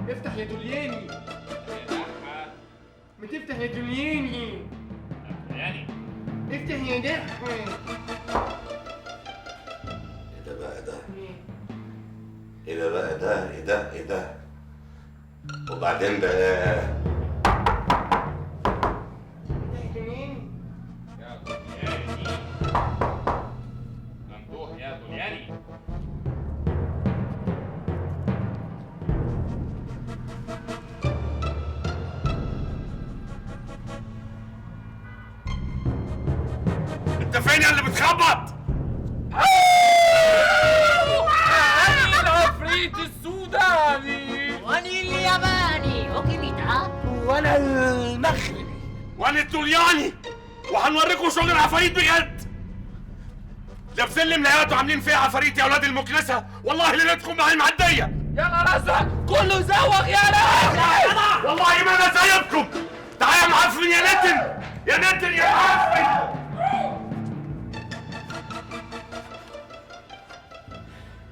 افتح يا دولياني. ما تفتح يا دولياني. افتح يا دحة. ايه ده بقى ده؟ ايه ده بقى ده؟ ايه ده؟ ايه ده؟ وبعدين بقى ممدوح يا دولياني. انت فين يا اللي بتخبط؟ أنا العفريت السوداني. وأنا الياباني وكيميتا. وانا المغربي. وانا الطلياني، وهنوريكم شغل العفاريت بجد. لابسين لي ملايات وعاملين فيها عفاريت يا اولاد المكنسه، والله ليلتكم معي معديه. يا رزق كله زوغ يا رزق. والله ما انا سايبكم. تعال يا معفن يا نتن، يا نتن يا معفن.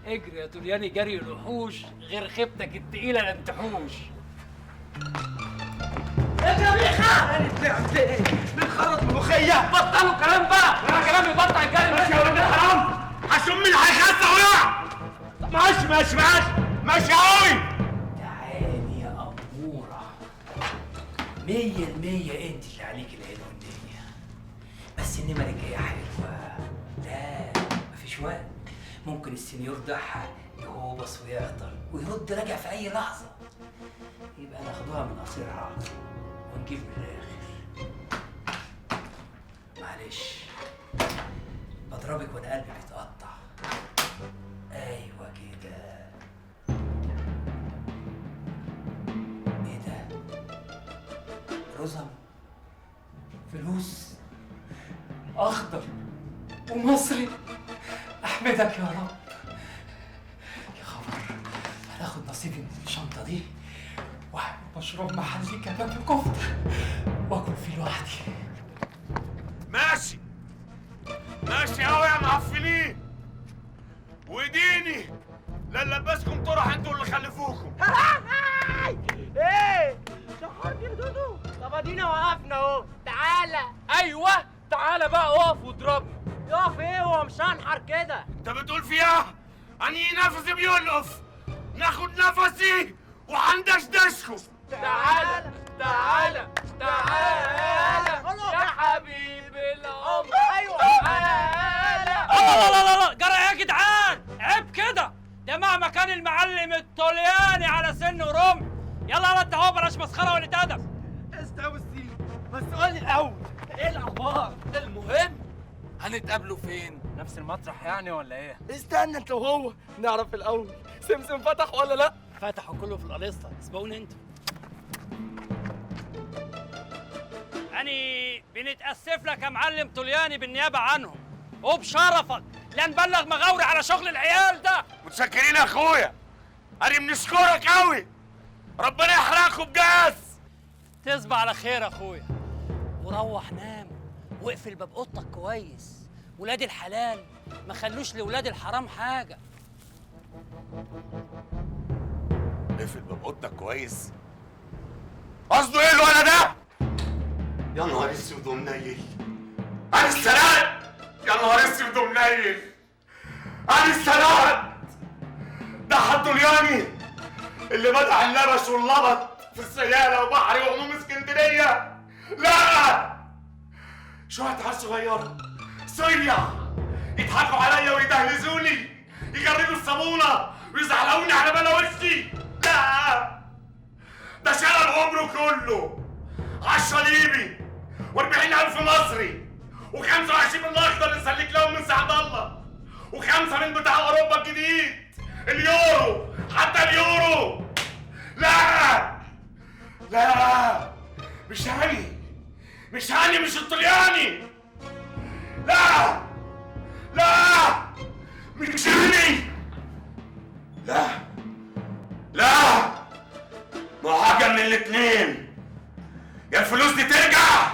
اجري يا طلياني جري الوحوش، غير خيبتك التقيله لن تحوش. اجري يا بيخا. بنخرط ملوخيه. بطلوا كلام بقى، انا كلامي يبطل الجري. ماشي يا ولاد الحرام، هشم اللي هيخسى ويقع. ماشي ماشي ماشي ماشي قوي. تعالي يا أمورة، 100% انت اللي عليك العين والدنيا. بس النمرة الجاية حلوة. لا مفيش وقت، ممكن السنيور ضحى يهوبص ويعطل ويرد راجع في أي لحظة. يبقى ناخدوها من قصيرها ونجيب من الآخر. معلش بضربك وأنا قلبي بيتقطع. أيوة كده. ايه ده؟ رزم، فلوس، اخضر ومصري. احمدك يا رب. يا خبر، هناخد نصيبي من الشنطه دي واعمل مشروب محلي كباب وكفته واكل فيه لوحدي. ماشي ماشي قوي يا معفنين. وديني لا نلبسكم طرح انتوا اللي خلفوكم. ايه شحرت يا دودو. طب ادينا وقفنا اهو. تعالى. ايوه تعالى بقى اقف واضربني. يقف ايه هو مش هنحر كده. انت بتقول فيها اني نفسي بيلقف. ناخد نفسي وهندشدشكم. تعالى تعالى تعالى يا حبيب العمر. ايوه تعالى. لا لا لا جرى يا جدعان، عيب كده. ده مهما كان المعلم الطلياني على سن ورمح. يلا انت اهو، بلاش مسخره ولا ادب. استوسي بس قولي الاول ايه الاخبار. المهم هنتقابلوا فين؟ نفس المطرح يعني ولا ايه؟ استنى انت وهو نعرف الاول سمسم فتح ولا لا. فتحوا كله في القليصه، اسبقوني انتوا. يعني بنتأسف لك يا معلم طلياني بالنيابة عنهم وبشرفك، لا نبلغ مغاوري على شغل العيال ده. متشكرين يا اخويا، انا بنشكرك قوي. ربنا يحرقكم بجاز. تصبح على خير يا اخويا، وروح نام واقفل باب اوضتك كويس. ولاد الحلال ما خلوش لولاد الحرام حاجة. اقفل باب اوضتك كويس. قصده ايه الولد ده؟ يا نهار اسود ومنيل. انا اتسرقت. يا نهار اسود ومنيل. انا اتسرقت. ده حطولياني اللي بدع اللبش واللبط في السيالة وبحري وعموم اسكندرية. لا، شوية عيال صغيرة صيع يضحكوا عليا ويدهلزوني، يجردوا الصابونة ويزعلقوني على بلا وشي. لا، ده شلل عمره كله 10 ليبي و40,000 مصري و25 من الاخضر اللي سلك لهم من سعد الله و5 من بتاع اوروبا الجديد اليورو، حتى اليورو. لا لا، مش هاني مش الطلياني. لا لا، مش هاني. لا لا، ما هو حاجة من الاتنين، يا الفلوس دي ترجع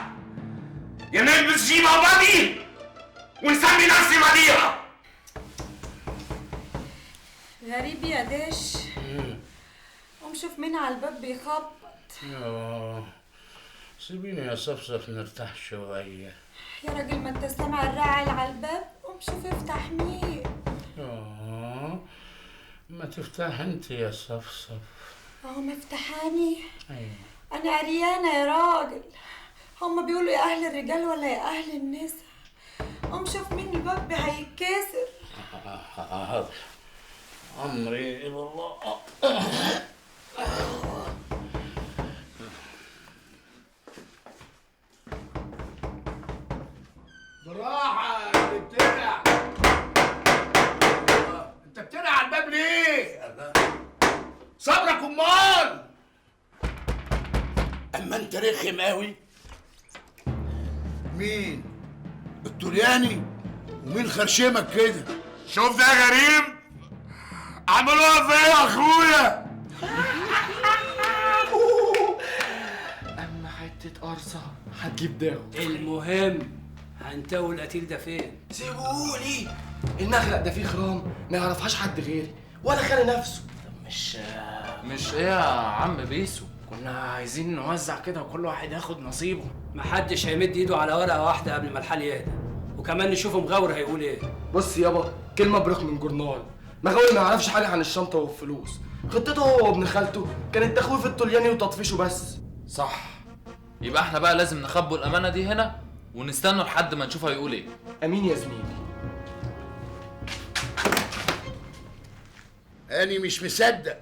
يا نلبس جيمة وبادي ونسمي نفسي مديحة. غريب يا داش. قوم شوف مين على الباب بيخبط. يوه سيبيني يا صفصف نرتاح شوية. يا راجل ما انت سامع الراعي على الباب، قوم شوف افتح مين. يوه ما تفتح انت يا صفصف. اهو مفتحاني. ايوه انا عريانة يا راجل. هما بيقولوا يا اهل الرجال ولا يا اهل النساء. قوم شوف مين الباب هيتكسر. حاضر امري الى الله. بالراحة يا بتلع. انت بتلع على الباب ليه؟ صبرك امال. اما انت رخم قوي. مين؟ الطلياني؟ ومين خرشمك كده؟ شوف ده يا غريب عملوها فيا يا اخويا. اما حته قرصه هتجيب داو. المهم هنتقوا القتيل ده فين؟ سيبوني، المغرق ده فيه خرام ما يعرفهاش حد غيري ولا خالي نفسه. طب مش ايه يا عم بيسو؟ كنا عايزين نوزع كده وكل واحد ياخد نصيبه. محدش هيمد ايده على ورقه واحده قبل ما الحال يهدى، وكمان نشوف مغاور هيقول ايه. بص يابا، كلمه بريق من جورنال. مغاوي ما يعرفش حاجه عن الشنطه والفلوس. خطته هو وابن خالته كانت تخويف الطلياني وتطفيشه بس. صح، يبقى احنا بقى لازم نخبوا الامانه دي هنا ونستنوا لحد ما نشوف هيقول ايه. امين يا زميلي. أنا مش مصدق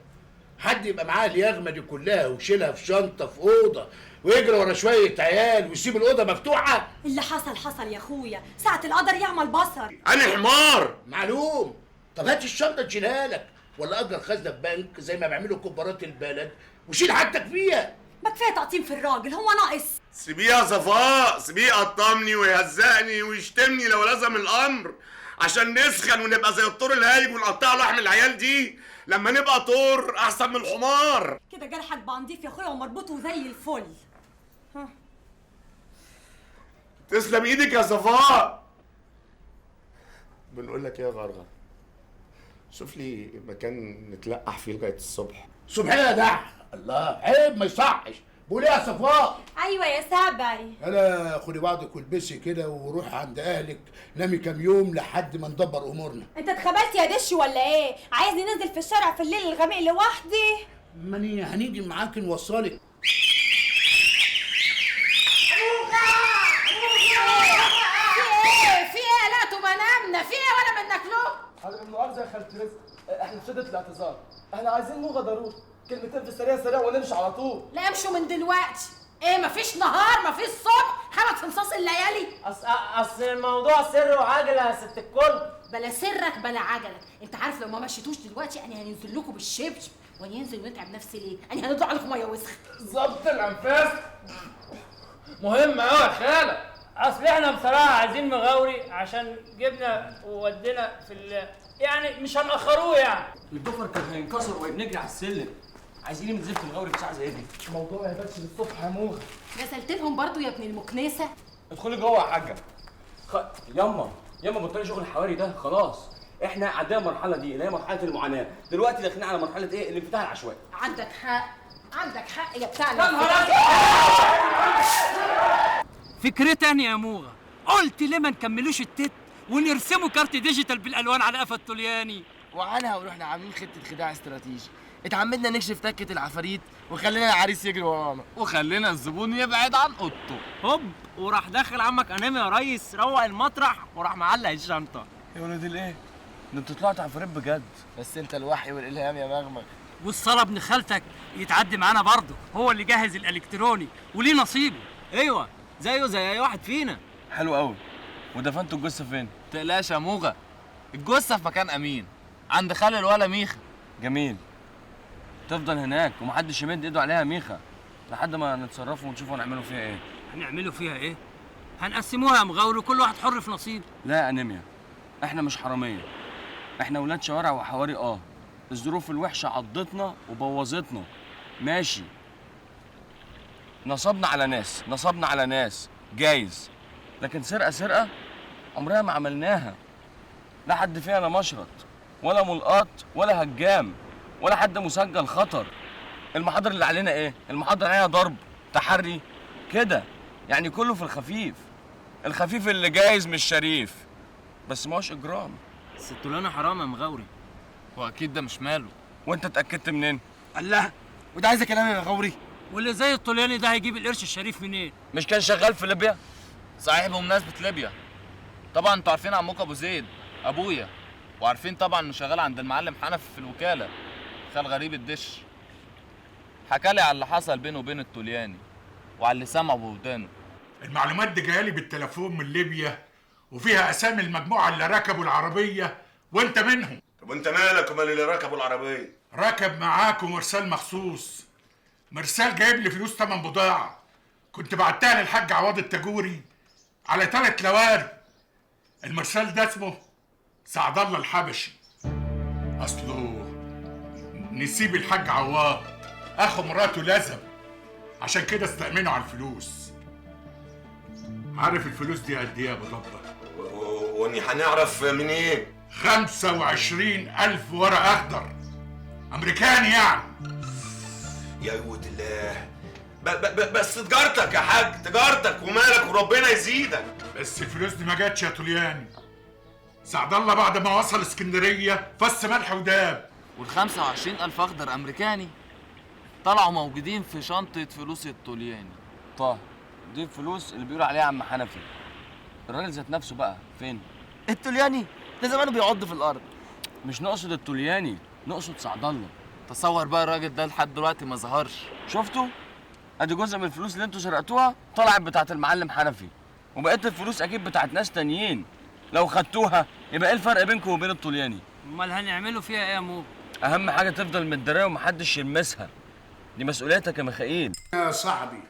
حد يبقى معاه اليغمة دي كلها ويشيلها في شنطة في أوضة ويجري ورا شوية عيال ويسيب الأوضة مفتوحة. اللي حصل يا اخويا، ساعة القدر يعمل بصر. انا حمار معلوم. طب هات الشنطة تشيلها لك، ولا أجر خزنة في بنك زي ما بيعملوا كبارات البلد وشيل حاجتك فيها. ما كفايه تقطيم في الراجل، هو ناقص. سيبيه يا صفاء، سيبيه يقطمني ويهزقني ويشتمني لو لزم الامر عشان نسخن ونبقى زي الطور الهايج ونقطع لحم العيال دي. لما نبقى طور احسن من الحمار. كده جرحك بقى نضيف يا اخويا ومربوط وزي الفل. ها تسلم ايدك يا صفاء. بنقول لك ايه يا غرغر، شوف لي مكان نتلقح فيه لغايه الصبح. صبحية يا دح، الله عيب ما يصحش. بقول ايه يا صفاء؟ ايوه يا سبعي. يلا خدي بعضك والبسي كده وروحي عند اهلك، نامي كام يوم لحد ما ندبر امورنا. انت اتخبلت يا دش ولا ايه؟ عايزني ننزل في الشارع في الليل الغميق لوحدي؟ ماني هنيجي معاك نوصلك. في ايه؟ لا تبقى نامنا في ايه ولا منك له؟ حضرتك المؤاخذه يا خالة رزق، احنا في شده الاعتذار. احنا عايزين موجه ضروري، كلمتين في السريع سريع ونمشي على طول. لا امشوا من دلوقتي. ايه مفيش نهار مفيش صبح، حبك في نصاص الليالي. اصل الموضوع سر وعجله يا ست الكل. بلا سرك بلا عجلك. انت عارف لو ما مشيتوش دلوقتي انا هننزل لكم بالشبشب، وانا ينزل ونتعب نفسي ليه؟ انا هنطلع لكم ميه وسخه. ظبط الانفاس مهم قوي يا خاله. اصل احنا بصراحه عايزين مغاوري عشان جبنا وودينا في يعني مش هنأخروه يعني. الدفر كان هينكسر وهي بنجري على السلم. عايزين من زفت المغاوري في ساعه زي دي. الموضوع ما يبانش للصبح يا موغه. غسلت لهم برضو يا ابن المكنسه. ادخلي جوه يا حاجه. ياما بطلي شغل الحواري ده خلاص. احنا عدينا المرحله دي اللي هي مرحله المعاناه، دلوقتي داخلين على مرحله ايه؟ الانفتاح العشوائي. عندك حق يا بتاع فكرة تانية يا موغة، قلت ليه ما نكملوش التت ونرسموا كارت ديجيتال بالالوان على قفا الطلياني. وعنها ورحنا عاملين خطه خداع استراتيجي. اتعمدنا نكشف تكه العفاريت وخلينا العريس يجري ورانا وخلينا الزبون يبعد عن اوضته. هوب وراح داخل عمك انامي يا ريس، روق المطرح وراح معلق الشنطه. يا ولاد الايه؟ ده انتوا طلعتوا عفاريت بجد. بس انت الوحي والالهام يا مغمغ. والصلاة ابن خالتك يتعدي معانا برضه، هو اللي جهز الالكتروني وليه نصيبه. ايوه زيه زي اي واحد فينا. حلو قوي. ودفنتوا الجثه فين؟ متقلقش يا موغة، الجثة في مكان امين عند خال الولا ميخا. جميل. تفضل هناك ومحدش يمد ايده عليها ميخا لحد ما نتصرفوا ونشوفوا هنعملوا فيها ايه. هنعملوا فيها ايه؟ هنقسموها يا مغاور وكل واحد حر في نصيبه. لا يا انيميا، احنا مش حراميه، احنا ولاد شوارع وحواري. الظروف الوحشه عضتنا وبوظتنا، ماشي. نصبنا على ناس جايز، لكن سرقه عمرنا ما عملناها. لا حد فينا مشرط ولا ملقط ولا هجام ولا حد مسجل خطر. المحاضر اللي علينا ايه؟ المحاضر علينا ضرب، تحري كده، يعني كله في الخفيف. الخفيف اللي جايز مش شريف، بس ما هوش اجرام. بس التولانه حرام يا مغاوري. واكيد ده مش ماله. وانت اتاكدت منين؟ الله، وده عايز كلام يا مغاوري؟ واللي زي الطلياني ده هيجيب القرش الشريف منين؟ مش كان شغال في ليبيا؟ صحيح، بمناسبة ليبيا، طبعا انتوا عارفين عمكم ابو زيد ابويا، وعارفين طبعا انه شغال عند المعلم حنفي في الوكالة، خال غريب الدش. حكالي على اللي حصل بينه وبين الطلياني وعلى اللي سمعه بودانه. المعلومات دي جايه لي بالتليفون من ليبيا، وفيها اسامي المجموعه اللي ركبوا العربيه وانت منهم. طب وانت مالك ومال اللي ركبوا العربيه؟ ركب معاكم مرسال مخصوص، مرسال جايب لي فلوس تمن بضاعه كنت بعتها للحاج عوض التاجوري على 3 لواري. المرسال ده اسمه سعد الله الحبشي، اصله نسيب الحاج عوض اخو مراته لزم، عشان كده استأمنوا على الفلوس. عارف الفلوس دي قد ايه يا ابو ضبه؟ واني هنعرف منين؟ 25,000 ورق اخضر امريكاني يعني. يا قوة الله، بس تجارتك يا حاج، تجارتك ومالك وربنا يزيدك. بس الفلوس دي ما جاتش يا طلياني. سعد الله بعد ما وصل اسكندريه فص ملح وداب. وال25,000 اخضر امريكاني طلعوا موجودين في شنطة فلوس الطلياني. طه، دي الفلوس اللي بيقولوا عليها عم حنفي. الراجل ذات نفسه بقى فين؟ التولياني ده زمانه بيعض في الارض. مش نقصد الطلياني، نقصد سعد الله. تصور بقى الراجل ده لحد دلوقتي ما ظهرش. شفتوا؟ ادي جزء من الفلوس اللي انتوا سرقتوها طلعت بتاعت المعلم حنفي، وبقيت الفلوس اكيد بتاعت ناس تانيين. لو خدتوها يبقى ايه الفرق بينكم وبين الطلياني؟ امال هنعملوا فيها ايه يا مو؟ اهم حاجه تفضل متداريه ومحدش يلمسها، دي مسؤوليتك يا ميخائيل. يا صاحبي،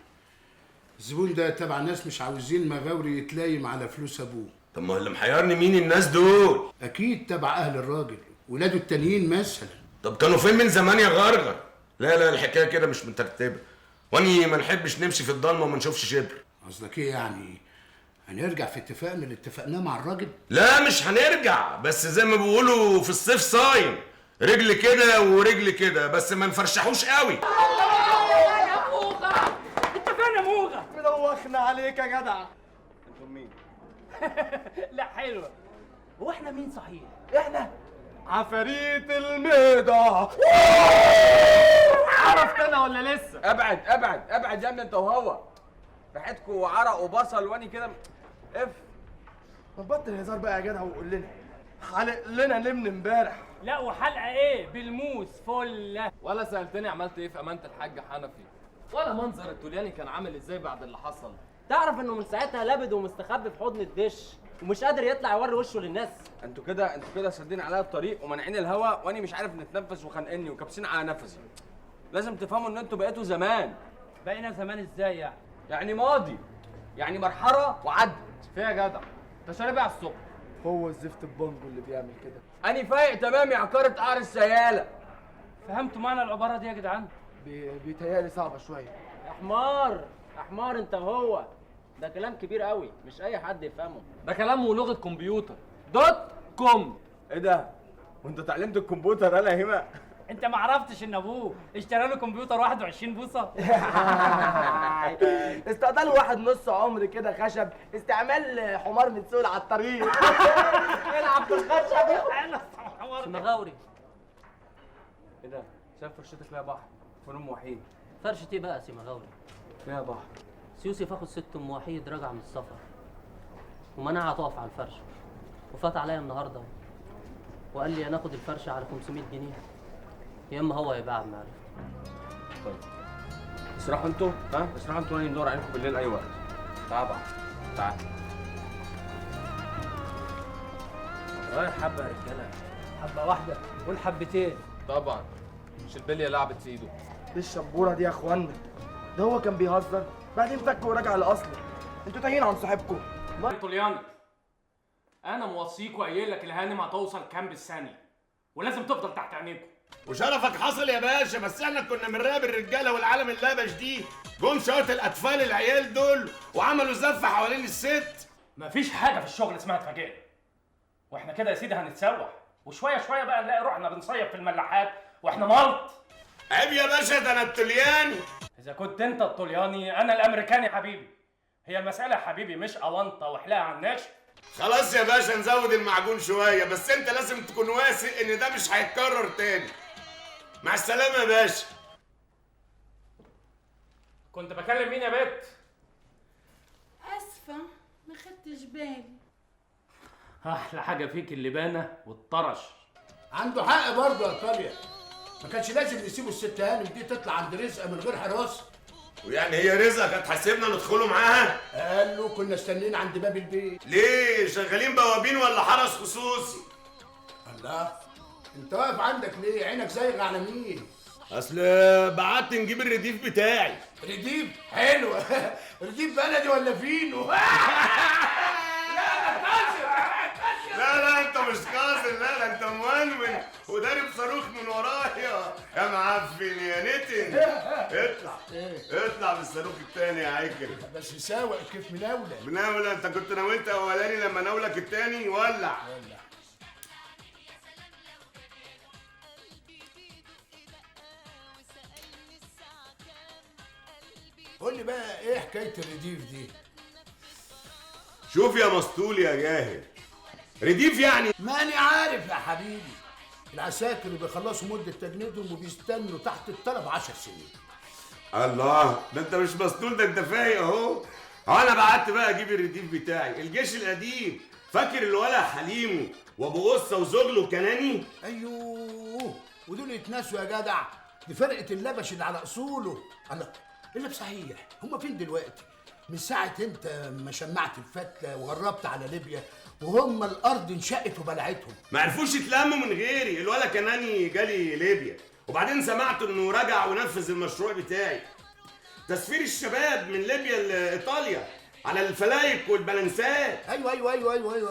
الزبون ده تبع ناس مش عاوزين مغاوري يتلايم على فلوس ابوه. طب ما اللي محيرني مين الناس دول؟ اكيد تبع اهل الراجل، ولاده التانيين مثلا. طب كانوا فين من زمان يا غرغر؟ لا الحكايه كده مش مترتبه، واني ما نحبش نمشي في الضلمه وما نشوفش شبر. قصدك ايه يعني؟ هنرجع في اتفاقنا اللي اتفقناه مع الراجل؟ لا مش هنرجع، بس زي ما بيقولوا في الصيف صايم، رجل كده ورجل كده، بس ما نفرشحوش قوي. يا موغة، انت فين يا موغة؟ ملوخنا عليك يا جدع. انتم مين؟ لا حلوة. هو احنا مين صحيح؟ احنا عفاريت الميضة. عرفت انا ولا لسه؟ ابعد ابعد ابعد يا ابني انت وهو، ريحتكوا عرق وبصل واني كده اف. ما تبطل هزار بقى يا جدع وقول لنا حلق لنا نمن امبارح. لا وحلقة ايه؟ بالموس فلة. ولا سألتني عملت ايه في امانة الحاج حنفي، ولا منظر الطلياني كان عامل ازاي بعد اللي حصل. تعرف انه من ساعتها لابد ومستخبي في حضن الدش ومش قادر يطلع يوري وشه للناس. انتوا كده سادين عليا الطريق ومانعين الهوا، واني مش عارف نتنفس وخانقني وكابسين على نفسي. لازم تفهموا ان انتوا بقيتوا زمان. بقينا زمان ازاي يعني؟ يعني ماضي، يعني مرحله وعدت. فيها يا جدع، انت شارب على الصبح. هو الزفت البونجو اللي بيعمل كده. اني فايق تمام يا عقارة قعر السيالة. فهمتوا معنى العبارة دي يا جدعان؟ بيتهيألي صعبة شوية. يا حمار يا حمار انت وهو، ده كلام كبير قوي مش اي حد يفهمه. ده كلام ولغة كمبيوتر .com. ايه ده؟ وانت اتعلمت الكمبيوتر يالا يا هبه؟ انت ما عرفتش ان ابوه اشترى له كمبيوتر 21 بوصه؟ استقبلوا واحد نص عمر كده خشب، استعمال حمار متسول على الطريق. يلعب في الخشب. انا حمار مغاوري. ايه ده؟ شايف فرشتك فيها بحر، فين ام وحيد؟ فرشة ايه بقى يا سي مغاوري؟ فيها بحر. سيوسف اخد ست ام وحيد راجع من السفر ومنعها تقف على الفرشه، وفات عليا النهارده وقال لي هناخد الفرشه على 500 جنيه، يا اما هو يبيعها بمعرفة. طيب اسرحوا انتوا، اسرحوا انتوا وانا ندور عليكم بالليل اي وقت. تعال بقى تعال. رايح حبه يا رجاله، حبه واحده قول حبتين. طبعا مش البليه لعبت في ايده. ايه الشبوره دي يا اخوانا؟ ده هو كان بيهزر بعدين فك ورجع لاصله. انتوا تايهين عن صاحبكم. طلياني، انا موصيك وقايل لك الهانم هتوصل كام بالثانيه، ولازم تفضل تحت عينيكم. وشرفك حصل يا باشا، بس احنا كنا بنراقب الرجاله والعالم اللبش دي، جم شويه الاطفال العيال دول وعملوا زفه حوالين الست. مفيش حاجه في الشغل اسمها اتفاجئ، واحنا كده يا سيدي هنتسوح، وشويه شويه بقى نلاقي روحنا بنصيف في الملاحات واحنا ملط. عيب يا باشا، ده انا الطلياني. اذا كنت انت الطلياني انا الامريكاني حبيبي. هي المساله يا حبيبي مش اونطه وحلاقه على الناشف. خلاص يا باشا نزود المعجون شويه، بس انت لازم تكون واثق ان ده مش هيتكرر تاني. مع السلامه يا باشا. كنت بكلم مين يا بت؟ اسفه ما خدتش بالي. احلى حاجه فيك اللبانه والطرش. عنده حق برضه يا طاليا، ما كانش لازم يسيبوا الست هانم دي تطلع عند رزقه من غير حراسه. ويعني هي رزقه كانت حاسبنا ندخلوا معاها؟ قال له كنا استنين عند باب البيت. ليه؟ شغالين بوابين ولا حرس خصوصي؟ الله، انت واقف عندك ليه؟ عينك زايغه على مين؟ اصل بعت نجيب الرديف بتاعي. رديف؟ حلوه. رديف بلدي ولا فينو؟ لا انت مش قاصر، لا انت مونون ودارب صاروخ من ورايا يا معفن يا نتن. اطلع بالصاروخ التاني يا عجل. بس ساوق كيف مناوله. مناوله؟ انت كنت ناولت اولاني لما ناولك التاني. ولع. قول لي بقى ايه حكايه الرديف دي؟ شوف يا مسطول يا جاهل، رديف يعني؟ ماني عارف يا حبيبي. العساكر اللي بيخلصوا مده تجنيدهم وبيستنوا تحت الطلب 10 سنين. الله، ده انت مش مسطول، ده انت فايق اهو. انا بعت بقى اجيب الرديف بتاعي. الجيش القديم، فاكر الولا حليمه وابو قصه وزغل وكناني؟ ايوه، ودول يتناسوا يا جدع. دي فرقه اللبش اللي على اصوله. الله، الا بصحيح هم فين دلوقتي؟ من ساعه انت ما شمعت الفتله وغربت على ليبيا وهم الارض انشقت وبلعتهم. ما عرفوش يتلموا من غيري. الولا كناني جالي ليبيا، وبعدين سمعت انه رجع ونفذ المشروع بتاعي، تسفير الشباب من ليبيا لايطاليا على الفلايك والبلنسات. ايوه،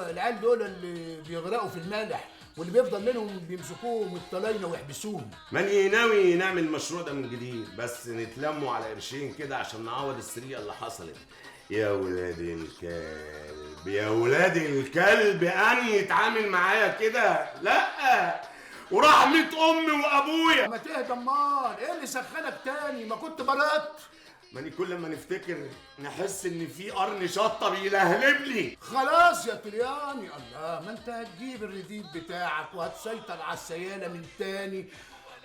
العيال دول اللي بيغرقوا في المالح واللي بيفضل منهم بيمسكوهم الطلاينه ويحبسوهم. ماني ناوي نعمل المشروع ده من جديد، بس نتلموا على قرشين كده عشان نعوض السرقه اللي حصلت. يا ولاد الكلب، يا ولاد الكلب، أني يتعامل معايا كده؟ لا، ورحمة أمي وأبويا. ما تهدى امال، إيه اللي سخنك تاني؟ ما كنت مرضت. ماني كل ما نفتكر نحس إن في قرن شطة بيلهلب لي. خلاص يا طلياني، الله، ما أنت هتجيب الرديف بتاعك وهتسيطر على السيالة من تاني،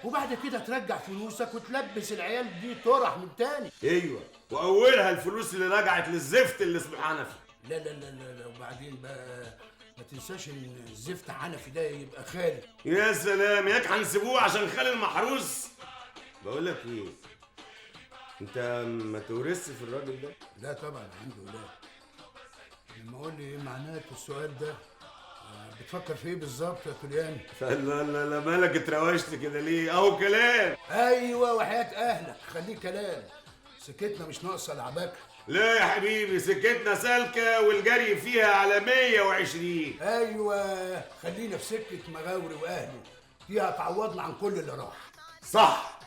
وبعد كده ترجع فلوسك وتلبس العيال دي طرح من تاني. ايوه، واولها الفلوس اللي رجعت للزفت اللي اسمه حنفي. لا، وبعدين بقى ما تنساش ان الزفت حنفي ده يبقى خالي. يا سلام، ياك هنسيبوه عشان خالي المحروس؟ بقول لك ايه، انت ما تورثش في الراجل ده؟ لا طبعا عنده ولاد. لما اقول لي ايه معناته السؤال ده؟ بتفكر في ايه بالظبط يا طلياني؟ لا مالك اتروشت كده ليه؟ اهو كلام. ايوه، وحياة اهلك خليه كلام. سكتنا مش ناقصه العباكه. لا يا حبيبي، سكتنا سالكه والجري فيها على 120. ايوه، خلينا في سكه مغاوري واهله، دي هتعوضنا عن كل اللي راح. صح.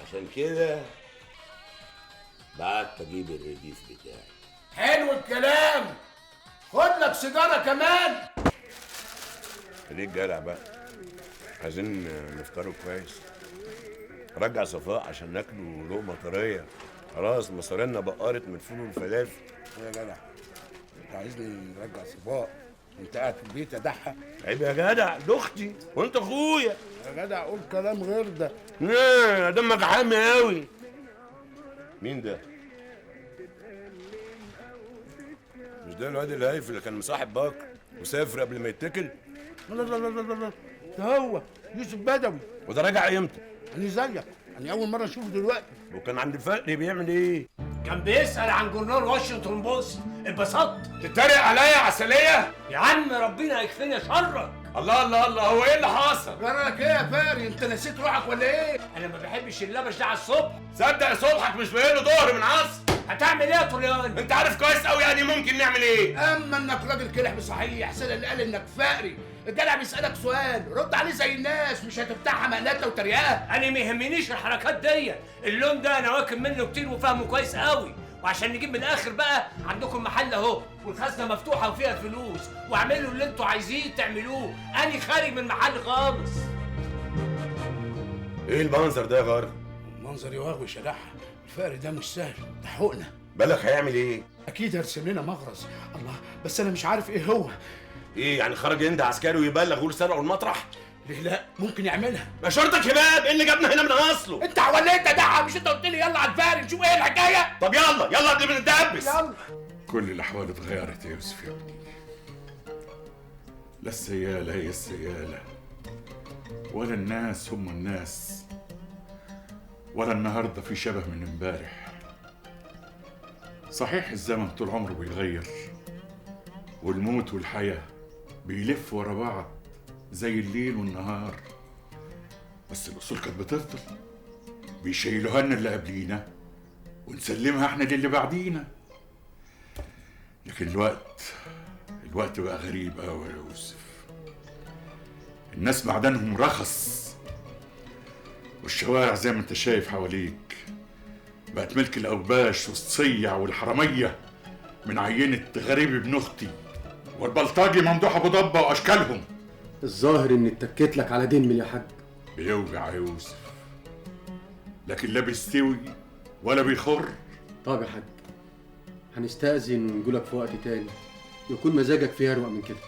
عشان كده بعت اجيب الرديف بتاعي. حلو الكلام، خد لك سيجاره كمان. خليك جدع بقى، عايزين نفطروا كويس. رجع صفاء عشان ناكلوا لقمه طريه. خلاص مصارينا بقرت من الفول والفلافل. يا جدع، انت عايزني نرجع صفاء انت قاعد في البيت ادعها؟ عيب يا جدع، دي اختي وانت اخويا. يا جدع قول كلام غير ده. دمك حامي قوي. مين ده؟ مش ده الواد الهايف اللي كان مصاحب بكر وسافر قبل ما يتكل؟ لا، ده هو يوسف بدوي. وده راجع امتى؟ انا زيك، انا اول مره اشوفه دلوقتي. وكان عند الفقري بيعمل ايه؟ كان بيسأل عن جورنال واشنطن بوست. اتبسطت؟ تتريق عليا يا عسليه؟ يا عم ربنا يكفينا شرك. الله، هو ايه اللي حصل؟ جرالك ايه يا فاري؟ انت نسيت روحك ولا ايه؟ انا ما بحبش اللبش ده على الصبح. صدق صبحك مش باين له ظهر من عصر. هتعمل ايه يا طليان؟ انت عارف كويس قوي يعني ممكن نعمل ايه؟ اما انك راجل كلح بصحيح، حسين اللي قال انك فقري. الجدع بيسالك سؤال رد عليه زي الناس، مش هتفتحها مقلته وتريقه. انا ما يهمنيش الحركات دي، اللون ده انا واكل منه كتير وفاهمه كويس قوي، وعشان نجيب من الاخر بقى عندكم محل اهو والخزنه مفتوحه وفيها فلوس، واعملوا اللي انتوا عايزين تعملوه، انا خارج من المحل خالص. ايه المنظر ده يا غار؟ منظر يواغوش يا دحة، الفقر ده مش سهل، ده حقنه. بالك هيعمل ايه؟ اكيد هيرسم لنا مغرز. الله، بس انا مش عارف ايه هو. ايه يعني خرج يندى عسكري ويبلغ ويقول سرقوا المطرح؟ ليه لا، ممكن يعملها. ما شرطك يا باب، ايه اللي جابنا هنا من اصله؟ انت وليت يا دحة، مش انت قلت لي يلا على الفارق نشوف ايه الحكايه؟ طب يلا قبل ما ندبس. يلا. كل الاحوال اتغيرت يا يوسف يا ابني. لا السياله هي السياله، ولا الناس هم الناس، ولا النهارده في شبه من امبارح. صحيح الزمن طول عمره بيغير، والموت والحياه بيلف ورا بعض زي الليل والنهار، بس الاصول كانت بتفضل. بيشيلوها لنا اللي قبلينا ونسلمها احنا للي بعدينا. لكن الوقت بقى غريب قوي يا يوسف. الناس معدنهم رخص، والشوارع زي ما انت شايف حواليك بقت ملك الاوباش والصيع والحراميه، من عينه غريب ابن اختي والبلطجي ممدوح ابو ضبه واشكالهم. الظاهر اني اتكيت لك على دم يا حاج. بيوجع يا يوسف، لكن لا بيستوي ولا بيخر. طب يا حاج، هنستأذن ونقولك في وقت تاني يكون مزاجك فيه اروق من كده.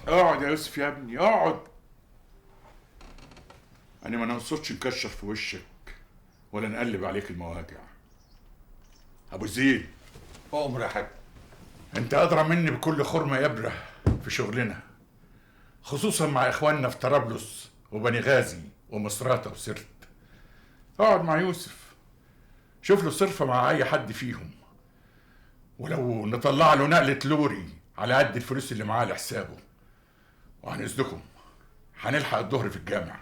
اقعد يا يوسف يا ابني اقعد. انا ما نقصدش نكشر في وشك ولا نقلب عليك المواجع. ابو زيد، أمر يا حاج. انت ادرى مني بكل خرمه يا ابره في شغلنا، خصوصا مع اخواننا في طرابلس وبني غازي ومصراتة وسرت. اقعد مع يوسف، شوف له صرفه مع اي حد فيهم، ولو نطلع له نقله لوري على قد الفلوس اللي معاه لحسابه. وعن اذنكم هنلحق الظهر في الجامع.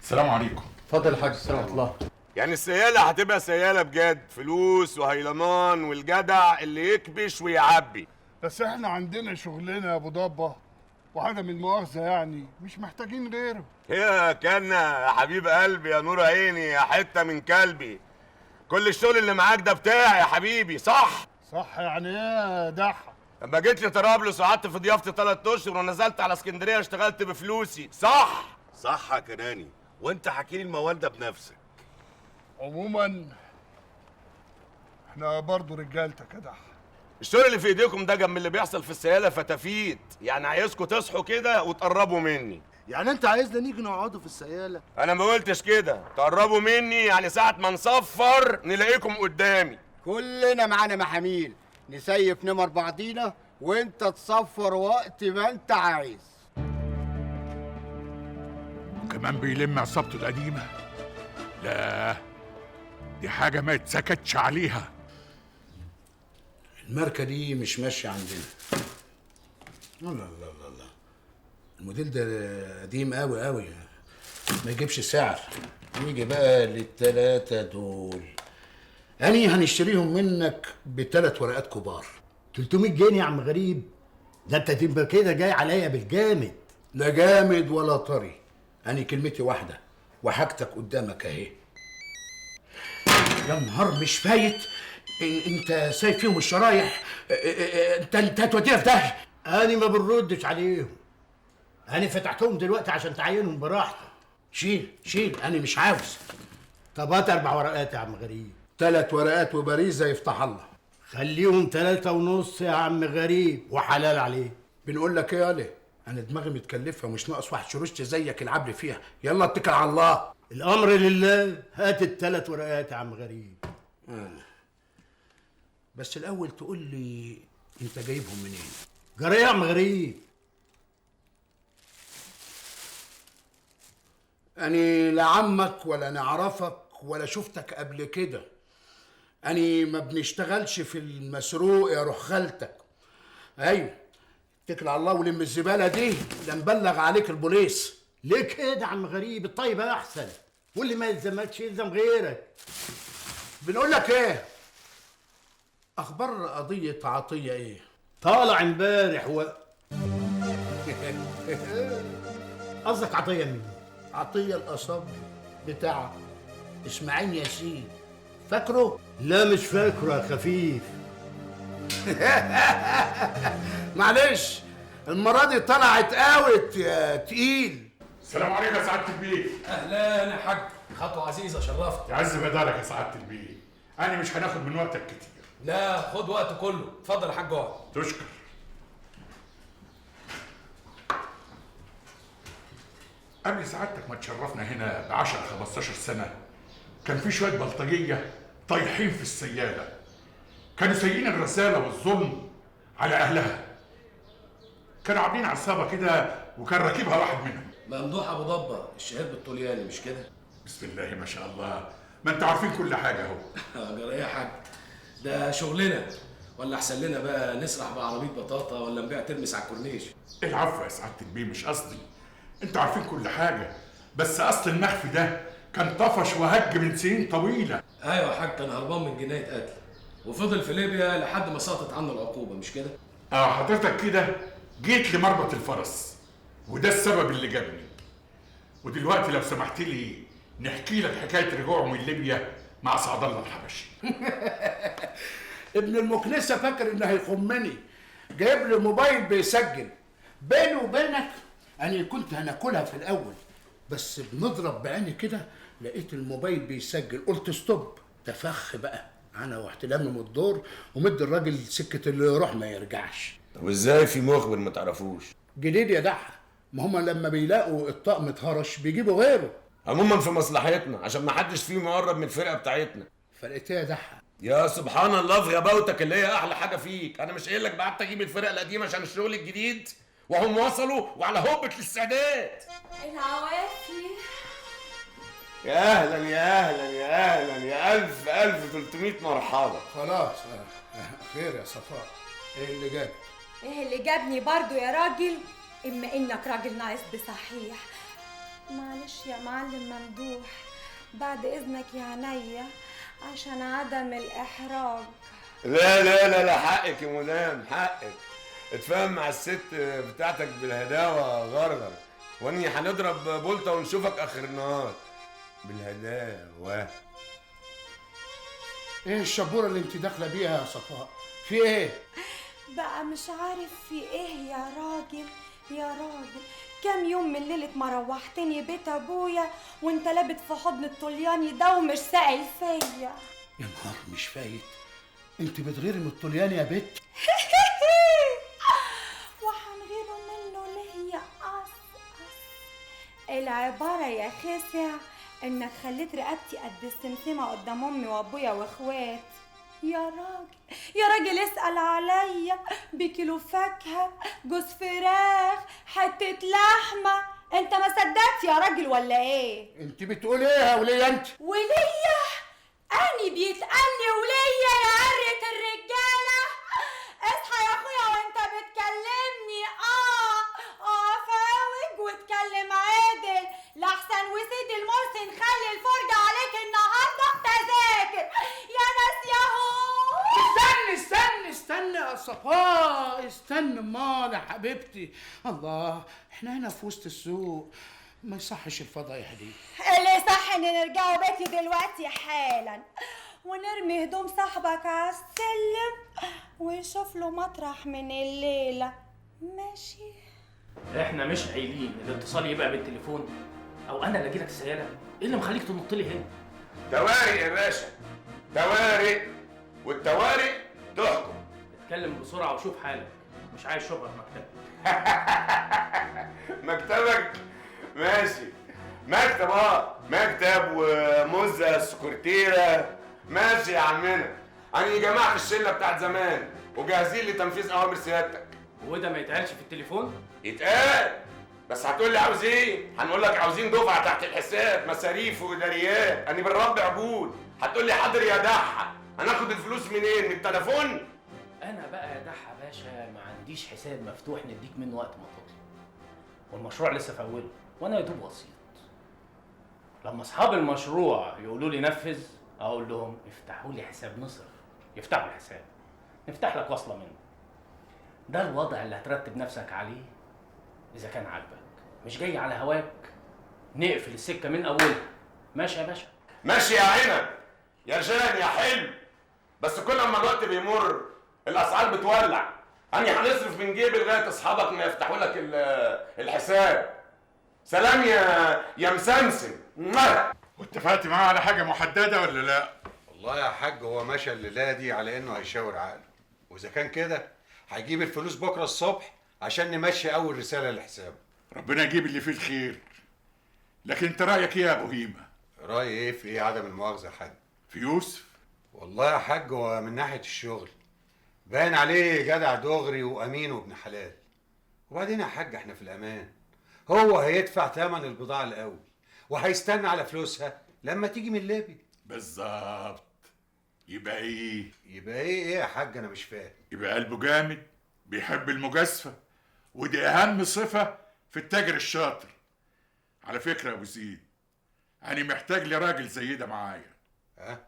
السلام عليكم. اتفضل يا حاج. السلام الله. يعني السيالة هتبقى سيالة بجد، فلوس وهيلمان والجدع اللي يكبش ويعبي. بس احنا عندنا شغلنا يا ابو ضبه، وعدم المؤاخذه يعني مش محتاجين غيره. يا كنا يا حبيب قلبي يا نور عيني يا حته من كلبي، كل الشغل اللي معاك ده بتاعي يا حبيبي، صح؟ صح يعني ايه يا دحة؟ لما جيت لي طرابلس وقعدت في ضيافتي 3 اشهر ونزلت على اسكندريه اشتغلت بفلوسي، صح؟ صح يا كناني، وانت حكي لي الموال ده بنفسك. عموما احنا برضه رجالتك يا دحة. الشغل اللي في ايديكم ده جنب اللي بيحصل في السياله فتافيت، يعني عايزكم تصحوا كده وتقربوا مني. يعني انت عايزنا نيجي نقعدوا في السياله؟ انا ما قلتش كده، تقربوا مني يعني ساعه ما نصفر نلاقيكم قدامي. كلنا معانا محاميل، نسيف نمر بعضينا وانت تصفر وقت ما انت عايز. وكمان بيلم عصابته القديمه؟ لا، دي حاجه ما يتسكتش عليها. الماركه دي مش ماشيه عندنا. لا لا لا لا، الموديل ده قديم قوي قوي، ما يجيبش سعر. نيجي بقى للتلاتة دول، أني هنشتريهم منك ب3 ورقات كبار. 300 جنيه يا عم غريب؟ ده انت تبقى كده جاي عليا بالجامد. لا جامد ولا طري، أني كلمتي واحدة وحاجتك قدامك أهي. يا نهار مش فايت، انت سايب فيهم الشرايح، انت هتودينا في داهيه. انا ما بنردش عليهم، انا فتحتهم دلوقتي عشان تعينهم براحتك. شيل انا مش عاوز. طب هات 4 ورقات يا عم غريب. 3 ورقات وبريزه يفتح الله. خليهم 3.5 يا عم غريب وحلال عليه. بنقول لك ايه يالا، انا دماغي متكلفه ومش ناقص واحد شروشت زيك يلعب لي فيها. يلا اتكل على الله. الامر لله، هات ال3 ورقات يا عم غريب. بس الاول تقول لي انت جايبهم منين؟ جرى يا عم غريب؟ اني لا عمك ولا نعرفك ولا شفتك قبل كده. اني ما بنشتغلش في المسروق يا روح خالتك. ايوه، اتكل على الله ولم الزباله دي لا نبلغ عليك البوليس. ليه كده يا عم غريب؟ الطيب احسن، واللي ما يلزمكش يلزم غيرك. بنقول لك ايه، اخبار قضيه عطيه ايه؟ طالع امبارح قصدك عطيه مين؟ عطيه القصبي بتاع اسماعيل ياسين، فاكره؟ لا مش فاكره يا خفيف. معلش المرة دي طلعت اوت يا تقيل. السلام عليكم يا سعاده البيه. اهلا يا حاج، خطوه عزيزه، شرفت. يعز بدارك يا سعاده البيه. انا مش هناخد من وقتك كتير. لا خد وقت كله، اتفضل يا حاج اقعد. تشكر. قبل سعادتك ما تشرفنا هنا ب 10 15 سنه كان في شويه بلطجيه طايحين في السياله، كانوا سايقين الرساله والظلم على اهلها. كانوا عاملين عصابه كده وكان راكبها واحد منهم. ممدوح ابو ضبه الشهير بالطلياني، مش كده؟ بسم الله ما شاء الله، ما انتوا عارفين كل حاجه اهو. جرى ايه يا حاج؟ ده شغلنا، ولا احسن لنا بقى نسرح بعربيه بطاطا ولا نبيع ترمس على الكورنيش؟ العفو يا سعاده البيه، مش قصدي. انتوا عارفين كل حاجه، بس اصل المخفي ده كان طفش وهج من سنين طويله. ايوه يا حاج، كان هربان من جنايه قتل وفضل في ليبيا لحد ما سقطت عنه العقوبه، مش كده؟ حضرتك كده جيت لمربط الفرس، وده السبب اللي جابني. ودلوقتي لو سمحت لي نحكي لك حكايه رجوعه من ليبيا مع سعد الله الحبشي. ابن المكنسه فاكر انه هيخمني، جايب لي موبايل بيسجل. بيني وبينك انا كنت هناكلها في الاول، بس بنضرب بعيني كده لقيت الموبايل بيسجل، قلت ستوب. تفخ بقى انا واحتلامي من الدور ومد الراجل سكه اللي يروح ما يرجعش. طب ازاي في مخبر ما تعرفوش؟ جديد يا دحة، ما هم لما بيلاقوا الطقم اتهرش بيجيبوا غيره. عموما في مصلحتنا عشان ما حدش فيهم يقرب من الفرقه بتاعتنا. فرقتها يا دحة. يا سبحان الله في غباوتك اللي هي احلى حاجه فيك. انا مش قايل لك بعت اجيب الفرقه القديمه عشان الشغل الجديد، وهم وصلوا وعلى هبه الاستعداد. العوافي. يا اهلا يا اهلا يا اهلا يا 1300 مرحبا. خلاص خير يا صفاء، ايه اللي جابك؟ ايه اللي جابني برضو يا راجل؟ اما انك راجل ناقص بصحيح. معلش يا معلم ممدوح، بعد اذنك يا عينيا عشان عدم الاحراج. لا لا لا لا، حقك يا مدام، حقك. اتفاهم مع الست بتاعتك بالهداوه غرغر، واني هنضرب بولطه ونشوفك اخر النهار بالهداوه. ايه الشبوره اللي انت داخله بيها يا صفاء؟ في ايه؟ بقى مش عارف في ايه يا راجل. يا راجل كام يوم من ليلة ما روحتني بيت ابويا وانت لابت في حضن الطلياني ده ومش سائل فيا. يا نهار مش فايت، انت بتغيري من الطلياني يا بت؟ وهنغيره منه ليه يا العبارة يا خاسع انك خليت رقبتي قد السمسمة قدام امي وابويا واخواتي. يا راجل يا راجل اسأل عليا بكيلو فاكهة، جوز فراخ، حتة لحمة. انت ما صدقت يا راجل ولا ايه؟ انت بتقول ايه يا ولية انت؟ ولية؟ اني بيتقالي ولية يا قرة الرجالة؟ اصحى يا اخويا وانت بتكلمني. فاوج واتكلم عادل لحسن وسيدي المرسي نخلي الفرجة عليك النهارده تذاكر يا ناس ياهو. استني يا صفاء، استني امال يا حبيبتي. الله، احنا هنا في وسط السوق، ما يصحش الفضايح دي. اللي صح ان نرجعوا بيتي دلوقتي حالا ونرمي هدوم صاحبك على السلم ونشوف له مطرح من الليله. ماشي؟ احنا مش قايلين الاتصال يبقى بالتليفون او انا اللي اجي لك السياره؟ ايه اللي مخليك تنط لي هنا؟ توارق يا باشا، توارق، والتوارق تحكم. اتكلم بسرعه وشوف حالك، مش عايز شغل في مكتبك. مكتبك ماشي، مكتب مكتب ومزه سكرتيره ماشي يا عمنا. انا جماعه الشله بتاعت زمان وجاهزين لتنفيذ اوامر سيادتك. وده ما يتقالش في التليفون؟ يتقال، بس هتقول لي عاوز ايه؟ هنقول لك عاوزين دفعه تحت الحساب، مصاريف واداريات، انا بنربي عجول. هتقول لي حاضر يا دحه، هناخد الفلوس منين؟ من التليفون؟ انا بقى يا دحه باشا ما عنديش حساب مفتوح نديك منه وقت ما تطلب، والمشروع لسه في اوله وانا يا دوب وسيط. لما اصحاب المشروع يقولوا لي نفذ اقول لهم افتحوا لي حساب نصرف، يفتحوا الحساب نفتح لك وصله منه. ده الوضع اللي هترتب نفسك عليه اذا كان عاجبك. مش جاي على هواك، نقفل السكه من اولها. ماشي يا باشا؟ ماشي يا عنب، يا جان، يا حلم. بس كل ما الوقت بيمر الاسعار بتولع. اني هنصرف من جيبي لغايه اصحابك ما يفتحوا لك الحساب. سلام يا مسمسم. واتفقت معاه على حاجه محدده ولا لا؟ والله يا حاج هو مشى الليله دي على انه هيشاور عقله، واذا كان كده هيجيب الفلوس بكره الصبح عشان نمشي اول رساله لحسابه. ربنا يجيب اللي فيه الخير. لكن انت رايك ايه يا ابو هيمه؟ رايي ايه في ايه؟ عدم المؤاخذه يا حاج. في يوسف؟ والله يا حاج هو من ناحيه الشغل باين عليه جدع دغري وامين وابن حلال. وبعدين يا حاج احنا في الامان، هو هيدفع ثمن البضاعه الاول وهيستنى على فلوسها لما تيجي من ليبيا. بالظبط. يبقى ايه؟ يبقى ايه يا حاج؟ انا مش فاهم. يبقى قلبه جامد، بيحب المجازفه، ودي اهم صفه في التاجر الشاطر. على فكره يا ابو زيد، انا محتاج لي راجل زي ده معايا. ها؟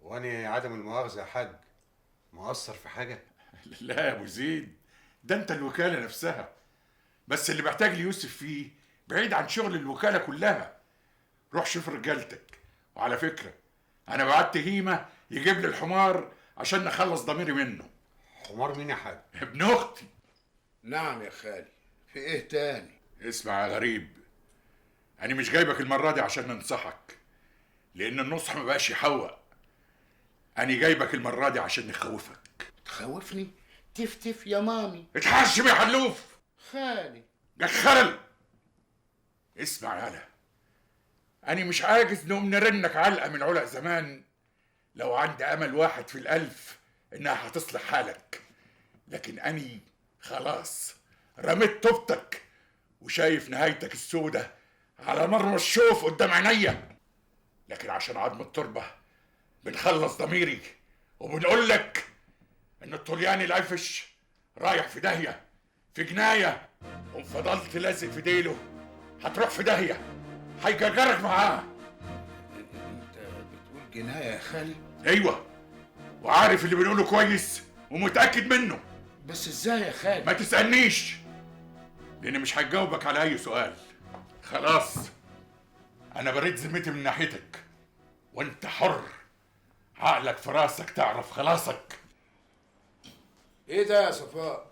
وانا عدم المؤاخذه يا حاج مقصر في حاجه؟ لا يا ابو زيد، ده انت الوكاله نفسها، بس اللي محتاج لي يوسف فيه بعيد عن شغل الوكاله كلها. روح شوف رجالتك. وعلى فكره انا بعت هيمه يجيب لي الحمار عشان نخلص ضميري منه. حمار مين يا حاج؟ ابن اختي. نعم يا خالي، في ايه تاني؟ اسمع يا غريب، انا مش جايبك المره دي عشان ننصحك، لان النصح ما بقاش يحوق. انا جايبك المره دي عشان نخوفك. تخوفني؟ تفتف يا مامي. اتحشم يا حلوف. خالي يا خرل. اسمع يالا، أنا مش عاجز نقوم نرنك علقة من علق زمان لو عندي أمل واحد في الألف إنها هتصلح حالك، لكن أني خلاص رميت توبتك وشايف نهايتك السودة على مرمى الشوف قدام عينيا. لكن عشان عظم التربة بنخلص ضميري وبنقول لك إن الطلياني العفش رايح في داهية في جناية، وإن فضلت لازق في ديله هتروح في داهية، هيجرجرك معاه. انت بتقول جناية يا خالي؟ ايوه، وعارف اللي بنقوله كويس ومتأكد منه. بس ازاي يا خالي؟ ما تسألنيش، لأني مش هجاوبك على أي سؤال. خلاص أنا بريت ذمتي من ناحيتك، وأنت حر، عقلك في راسك تعرف خلاصك. ايه ده يا صفاء؟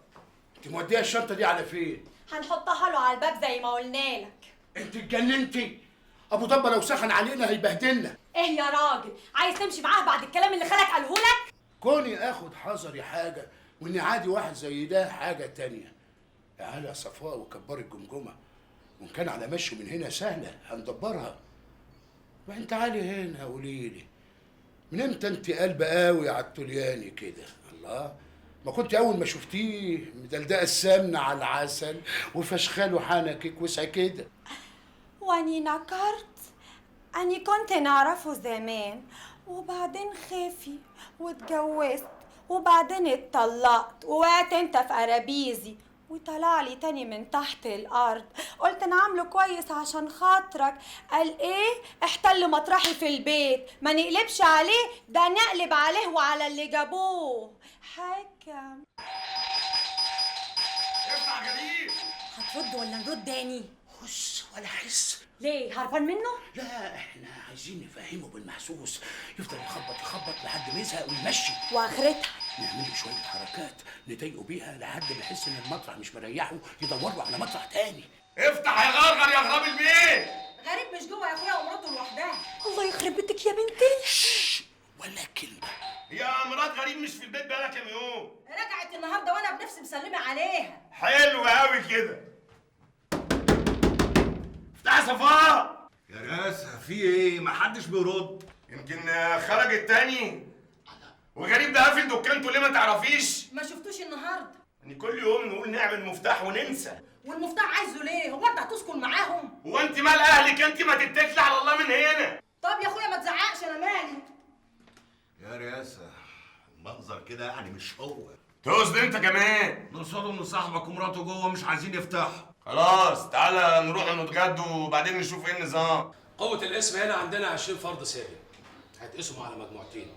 انت موديها الشنطة دي على فين؟ هنحطها له على الباب زي ما قلنا لك. انت اتجننتي؟ ابو ضبه لو سخن علينا هيبهدلنا. ايه يا راجل، عايز تمشي معاه بعد الكلام اللي خالك قاله لك؟ كوني اخد حذري حاجه واني عادي واحد زي ده حاجه تانية. تعالى يا صفاء وكبري الجمجمه، وان كان على مشي من هنا سهله هندبرها. وانت تعالي هنا قولي لي، من امتى انت قلبه قوي على الطلياني كده؟ الله، ما كنت اول ما شفتيه مدلدقه السمنه على العسل وفشخاله حنكك وسع كده. واني نكرت، اني كنت نعرفه زمان وبعدين خافي واتجوزت وبعدين اتطلقت ووقعت انت في قرابيزي وطلع لي تاني من تحت الارض. قلت نعمله كويس عشان خاطرك، قال ايه؟ احتل مطرحي في البيت، ما نقلبش عليه، ده نقلب عليه وعلى اللي جابوه. حكم. افتح يا جليل. هترد ولا نرد تاني؟ حس ولا حس. ليه؟ هربان منه؟ لا احنا عايزين نفهمه بالمحسوس، يفضل يخبط لحد ما يزهق ويمشي. واخرتها نعمل له شويه حركات نضايقه بيها لحد ما يحس ان المطرح مش مريحه، يدور له على مطرح تاني. افتح يا غرغر يا غراب البيت. غريب مش جوه يا اخويا ومراته لوحدها. الله يخرب بيتك يا بنتي. ولا كلمه. يا مرات غريب مش في البيت بقالها كام يوم. رجعت النهارده وانا بنفسي مسلمه عليها. حلو قوي كده. افتح يا صفاء. يا راسها في ايه؟ محدش بيرد. يمكن خرجت تاني. وغريب ده قافل دكانته ليه ما تعرفيش؟ ما شفتوش النهارده. يعني كل يوم نقول نعمل مفتاح وننسى. والمفتاح عايزه ليه؟ هو انت هتسكن معاهم؟ هو انت مال اهلك؟ انت ما تتكلي على الله من هنا. طب يا اخويا ما تزعقش، انا مالي. يا رياسة المنظر كده يعني مش هو. تقصد انت كمان؟ نقصد ان صاحبك ومراته جوه مش عايزين يفتحوا. خلاص تعالى نروح نتغدوا وبعدين نشوف ايه النظام. قوة القسم هنا عندنا 20 فرد ساجن، هيتقسموا على مجموعتين.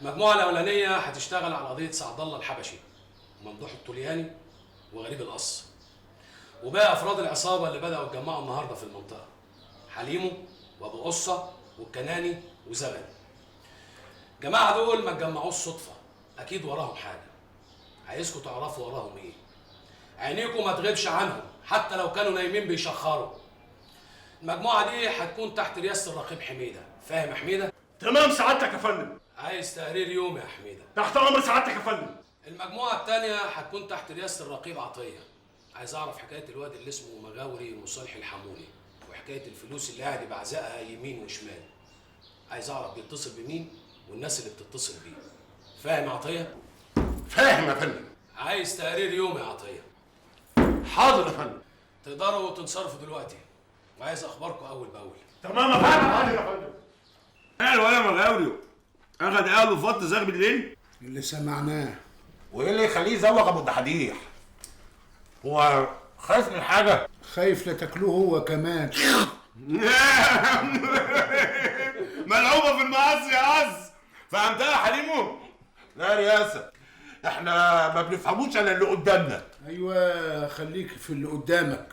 المجموعة الأولانية هتشتغل على قضية سعد الله الحبشي وممدوح الطلياني وغريب القص، وباقي أفراد العصابة اللي بدأوا يتجمعوا النهاردة في المنطقة، حليمو وأبو قصة والكناني وزبن. الجماعة دول ما اتجمعوش صدفة، اكيد وراهم حاجه. عايزكم تعرفوا وراهم ايه. عينيكم ما تغيبش عنهم حتى لو كانوا نايمين بيشخروا. المجموعه دي هتكون تحت رئاسه الرقيب حميده. فاهم يا حميده؟ تمام سعادتك يا فندم. عايز تقرير يومي يا حميده؟ تحت امر سعادتك يا فندم. المجموعه الثانيه هتكون تحت رئاسه الرقيب عطيه. عايز اعرف حكايه الواد اللي اسمه مغاوري مصالح الحمولي، وحكايه الفلوس اللي قاعد يبعزقها يمين وشمال. عايز اعرف بيتصل بمين والناس اللي بتتصل بيه. فاهم يا عطيه؟ فاهم يا فندم. عايز تقرير يومي يا عطيه؟ حاضر يا فندم. تقدروا تنصرفوا دلوقتي، وعايز اخباركم اول باول. تمام يا فندم. حاضر يا فندم. قال ولا مغاوري اخد اهله فط زغب الليل اللي سمعناه. وايه اللي يخليه يزوغ ابو الدحاديح؟ هو خايف من حاجه؟ خايف لا تاكلوه هو كمان. ملعوبه في المقص يا عز. فهمتها يا حليمو؟ لا يا رياسه، احنا ما بنفهموش الا اللي قدامنا. ايوه خليك في اللي قدامك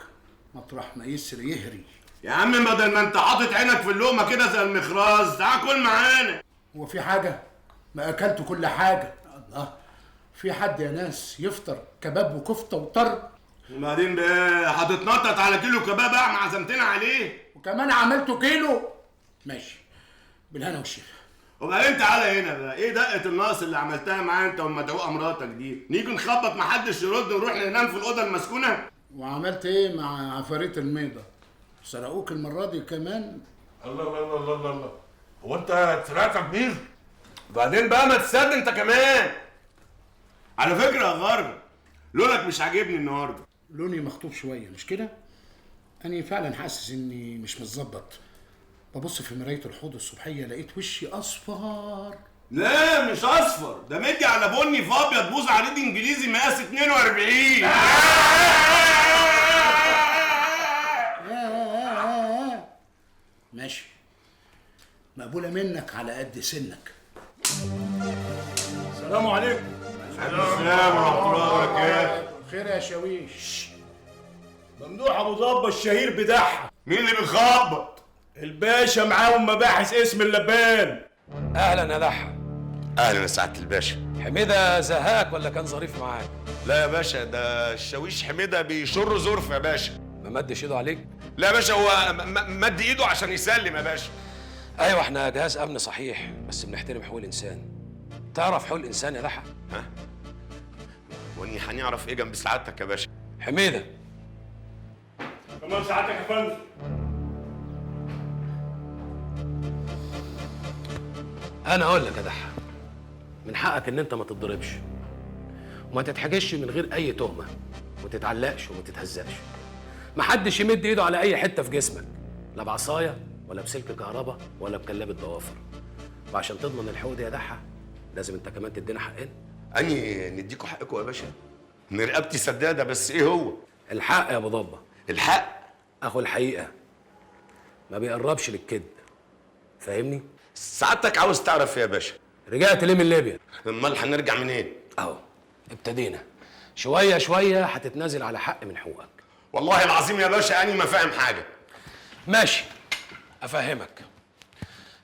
مطرح ما يسري يهري. يا عم بدل ما انت حاطط عينك في اللقمه كده زي المخراز، تعال كل معانا. هو في حاجه؟ ما اكلت كل حاجه. الله، في حد يا ناس يفطر كباب وكفته وطر؟ وبعدين بقى هتتنطط على كيلو كباب احنا عزمتنا عليه. وكمان عملته كيلو؟ ماشي، بالهنا والشفا. وبعدين تعالى هنا بقى، ايه دقه النقص اللي عملتها معايا انت والمدعوقه مراتك دي؟ نيجي نخبط محدش يرد ونروح ننام في الاوضه المسكونه؟ وعملت ايه مع عفاريت الميضه؟ سرقوك المره دي كمان؟ الله الله الله الله الله، هو انت اتسرقت يا كبير؟ وبعدين بقى ما تصدق انت كمان. على فكره يا غرب، لونك مش عاجبني النهارده. لوني مخطوب شويه مش كده؟ أنا فعلا حاسس إني مش متظبط. ببص في مراية الحوض الصبحية لقيت وشي أصفر. لا مش أصفر، ده مدي على بني في أبيض بوز عريض إنجليزي مقاس 42. ماشي، مقبولة منك على قد سنك. السلام عليكم. السلام ورحمة الله وبركاته. خير يا شاويش. ممدوح ابو ضبه الشهير بدحها. مين اللي بيخبط؟ الباشا معاهم مباحث اسم اللبان. اهلا يا دحا. اهلا يا سعاده الباشا. حميده زهقك ولا كان ظريف معاك؟ لا يا باشا، ده الشاويش حميده بيشر ظرف يا باشا. ما مدش ايده عليك؟ لا يا باشا، هو مد ايده عشان يسلم يا باشا. ايوه احنا جهاز امن صحيح، بس بنحترم حقوق الانسان. تعرف حقوق الانسان يا دحا؟ ها؟ واني هنعرف ايه جنب سعادتك يا باشا؟ حميده. تمام سعادتك يا فندم. انا اقول لك يا دحا، من حقك ان انت ما تتضربش وما تتحجزش من غير اي تهمه، وما تتعلقش وما تتهزقش. محدش يمد ايده على اي حته في جسمك، لا بعصايه ولا بسلك كهرباء ولا بكلابه ضوافر. وعشان تضمن الحقوق دي يا دحا لازم انت كمان تدينا حقنا. اني نديكوا حقكم يا باشا. من رقبتي سداده، بس ايه هو؟ الحق يا ابو ضبه. الحق اخو الحقيقه ما بيقربش للكذب، فاهمني؟ سعادتك عاوز تعرف ايه يا باشا؟ رجعت ليه من ليبيا؟ امال هنرجع منين؟ اهو ابتدينا شويه شويه، هتتنازل على حق من حقوقك. والله العظيم يا باشا اني ما فاهم حاجه. ماشي افهمك.